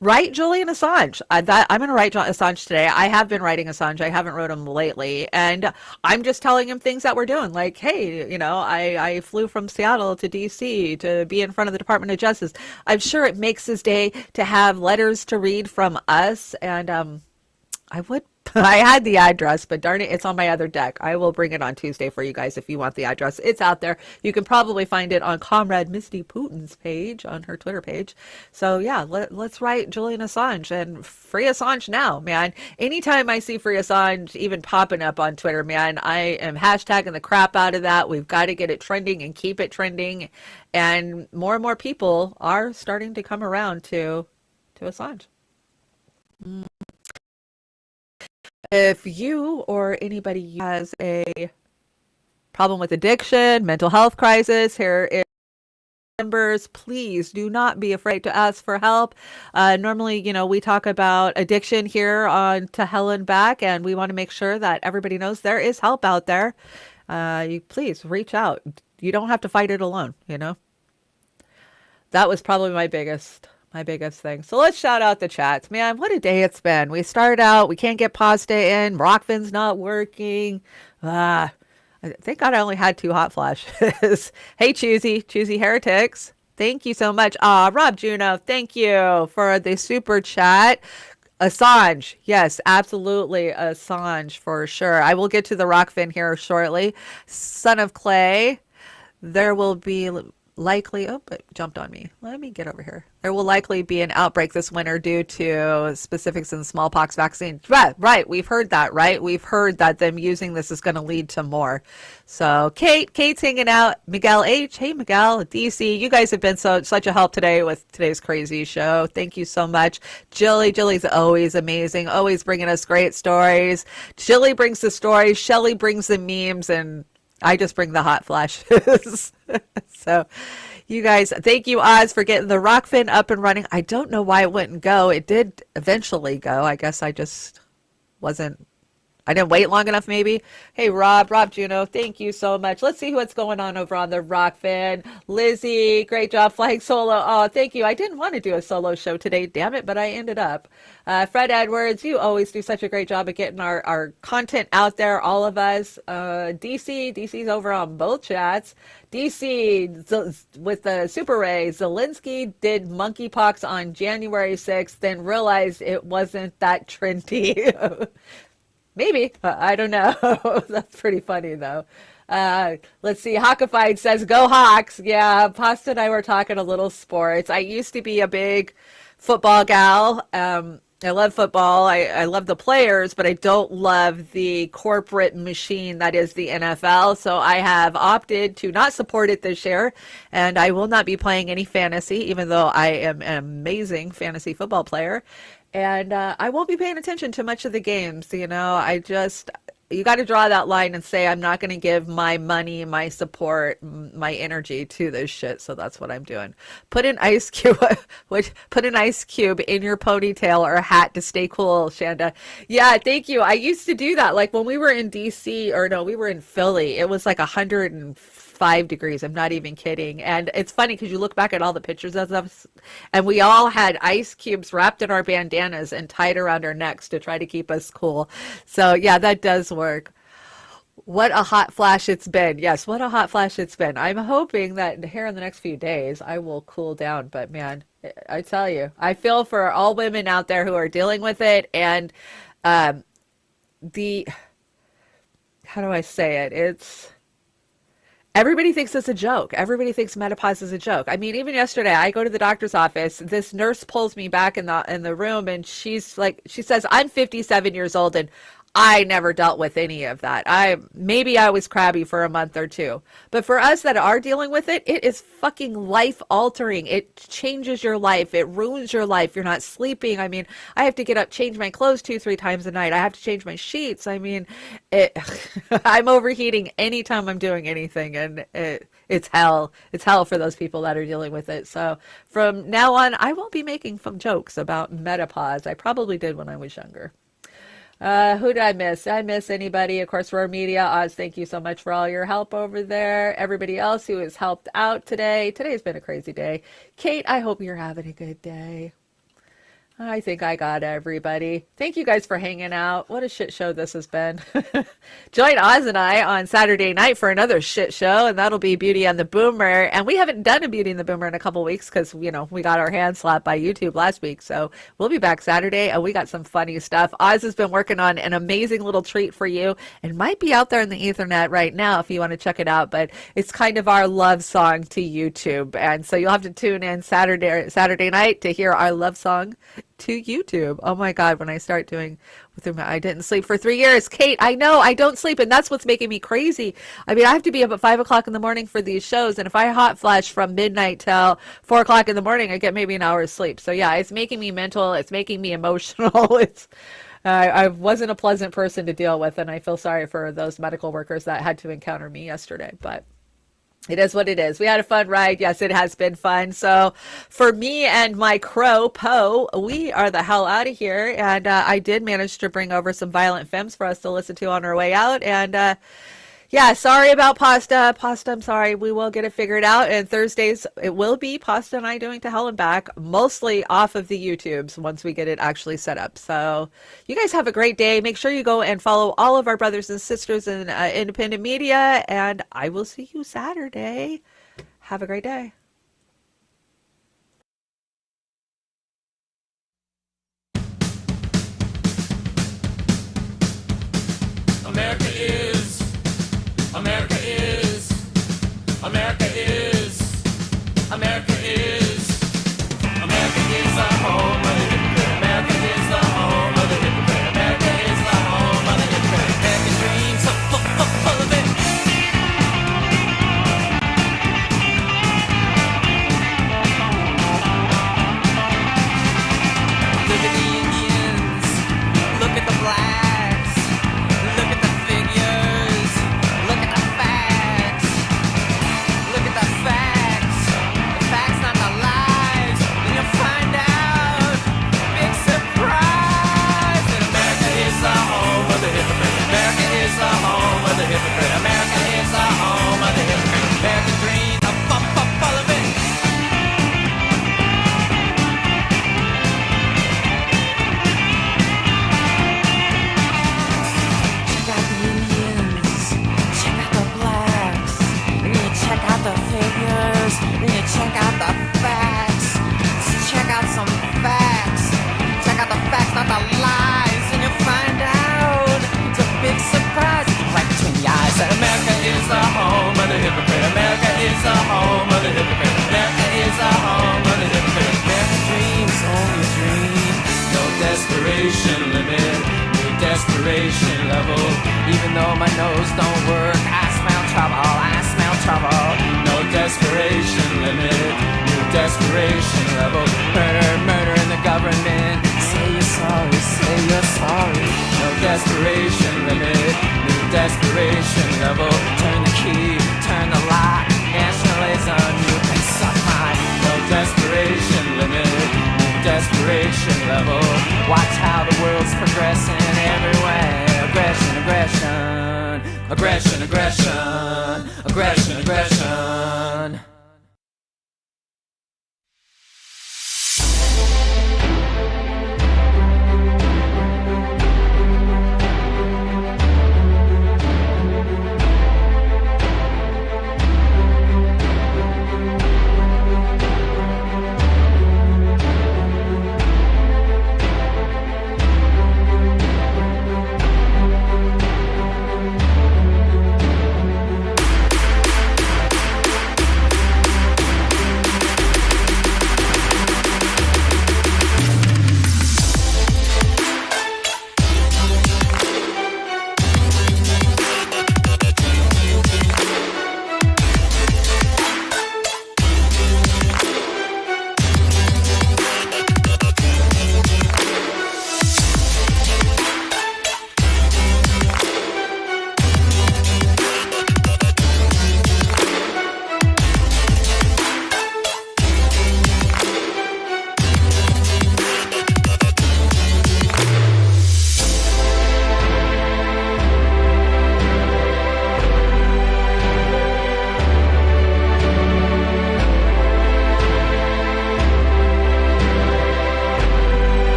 Write Julian Assange. I'm going to write Assange today. I have been writing Assange. I haven't wrote him lately. And I'm just telling him things that we're doing. Like, hey, I flew from Seattle to DC to be in front of the Department of Justice. I'm sure it makes his day to have letters to read from us, and I had the address, but darn it, it's on my other deck. I will bring it on Tuesday for you guys if you want the address. It's out there. You can probably find it on Comrade Misty Putin's page, on her Twitter page. So yeah, let's write Julian Assange and free Assange now, man. Anytime I see free Assange even popping up on Twitter, man, I am hashtagging the crap out of that. We've got to get it trending and keep it trending. And more people are starting to come around to Assange. If you or anybody has a problem with addiction, mental health crisis, here is members, please do not be afraid to ask for help. Normally, we talk about addiction here on To Hell and Back, and we want to make sure that everybody knows there is help out there. You please reach out. You don't have to fight it alone, That was probably my biggest thing. So let's shout out the chats. Man, what a day it's been. We started out, we can't get pasta in, Rokfin's not working. Thank God I only had 2 hot flashes. Hey, Choosy Heretics. Thank you so much. Rob Juno, thank you for the super chat. Assange. Yes, absolutely. Assange for sure. I will get to the Rokfin here shortly. Son of Clay. There will be likely, it jumped on me. Let me get over here. There will likely be an outbreak this winter due to specifics in smallpox vaccine. Right. We've heard that, right? We've heard that them using this is going to lead to more. So Kate's hanging out. Miguel H. Hey, Miguel. DC. You guys have been such a help today with today's crazy show. Thank you so much. Jilly's always amazing. Always bringing us great stories. Jilly brings the stories. Shelly brings the memes, and I just bring the hot flashes. So you guys, thank you, Oz, for getting the Rokfin up and running. I don't know why it wouldn't go. It did eventually go. I guess I just wasn't I didn't wait long enough, maybe. Hey, Rob Juno, thank you so much. Let's see what's going on over on the Rokfin. Lizzie, great job flying solo. Oh, thank you. I didn't want to do a solo show today, damn it, but I ended up. Fred Edwards, you always do such a great job of getting our content out there, all of us. DC's over on both chats. DC with the Super Ray, Zelensky did monkeypox on January 6th, then realized it wasn't that trendy. Maybe. I don't know. That's pretty funny, though. Let's see. Hawkified says, go Hawks. Yeah, Pasta and I were talking a little sports. I used to be a big football gal. I love football. I love the players, but I don't love the corporate machine that is the NFL. So I have opted to not support it this year, and I will not be playing any fantasy, even though I am an amazing fantasy football player. And I won't be paying attention to much of the games. You got to draw that line and say, I'm not going to give my money, my support, my energy to this shit. So that's what I'm doing. Put an ice cube in your ponytail or hat to stay cool, Chanda. Yeah, thank you. I used to do that. Like when we were in DC, or no, we were in Philly. It was like 105 degrees. I'm not even kidding. And it's funny because you look back at all the pictures of us, and we all had ice cubes wrapped in our bandanas and tied around our necks to try to keep us cool. So yeah, that does work. What a hot flash it's been. Yes, what a hot flash it's been. I'm hoping that here in the next few days I will cool down. But man, I tell you, I feel for all women out there who are dealing with it. And how do I say it? Everybody thinks it's a joke. Everybody thinks menopause is a joke. I mean, even yesterday, I go to the doctor's office. This nurse pulls me back in the room, and she says, I'm 57 years old, and I never dealt with any of that. Maybe I was crabby for a month or two. But for us that are dealing with it, it is fucking life altering. It changes your life. It ruins your life. You're not sleeping. I mean, I have to get up, change my clothes 2-3 times a night. I have to change my sheets. I mean, I'm overheating anytime I'm doing anything, and it's hell. It's hell for those people that are dealing with it. So from now on, I won't be making fun jokes about menopause. I probably did when I was younger. Who did I miss? Did I miss anybody? Of course, Roar Media. Oz, thank you so much for all your help over there. Everybody else who has helped out today. Today's been a crazy day. Kate, I hope you're having a good day. I think I got everybody. Thank you guys for hanging out. What a shit show this has been. Join Oz and I on Saturday night for another shit show, and that'll be Beauty and the Boomer. And we haven't done a Beauty and the Boomer in a couple weeks because, we got our hands slapped by YouTube last week. So we'll be back Saturday, and we got some funny stuff. Oz has been working on an amazing little treat for you, and might be out there in the Ethernet right now if you want to check it out. But it's kind of our love song to YouTube. And so you'll have to tune in Saturday night to hear our love song to YouTube. Oh my God, when I start doing I didn't sleep for 3 years. Kate, I know I don't sleep, and that's what's making me crazy. I mean, I have to be up at 5 o'clock in the morning for these shows, and if I hot flash from midnight till 4 o'clock in the morning, I get maybe an hour's sleep. So yeah, it's making me mental. It's making me emotional. I wasn't a pleasant person to deal with, and I feel sorry for those medical workers that had to encounter me yesterday, but it is what it is. We had a fun ride. Yes, it has been fun. So for me and my crow, Poe, we are the hell out of here. And I did manage to bring over some Violent Femmes for us to listen to on our way out. And yeah, sorry about Pasta. Pasta, I'm sorry. We will get it figured out. And Thursdays, it will be Pasta and I doing To Hell and Back, mostly off of the YouTubes once we get it actually set up. So you guys have a great day. Make sure you go and follow all of our brothers and sisters in independent media. And I will see you Saturday. Have a great day. America is. America is. America is. America is. America is the home of the hypocrite. America is the home of the hypocrite. America is the home of the hypocrite. American dreams so full of it. level. Even though my nose don't work, I smell trouble, I smell trouble. No desperation limit, new desperation level. Murder, murder in the government. Say you're sorry, say you're sorry. No desperation limit, new desperation level. Turn the key, turn the lock. Nationalism, you can suck my. No desperation limit, new desperation level. Watch how the world's progressing everywhere. Aggression, aggression, aggression, aggression, aggression, aggression.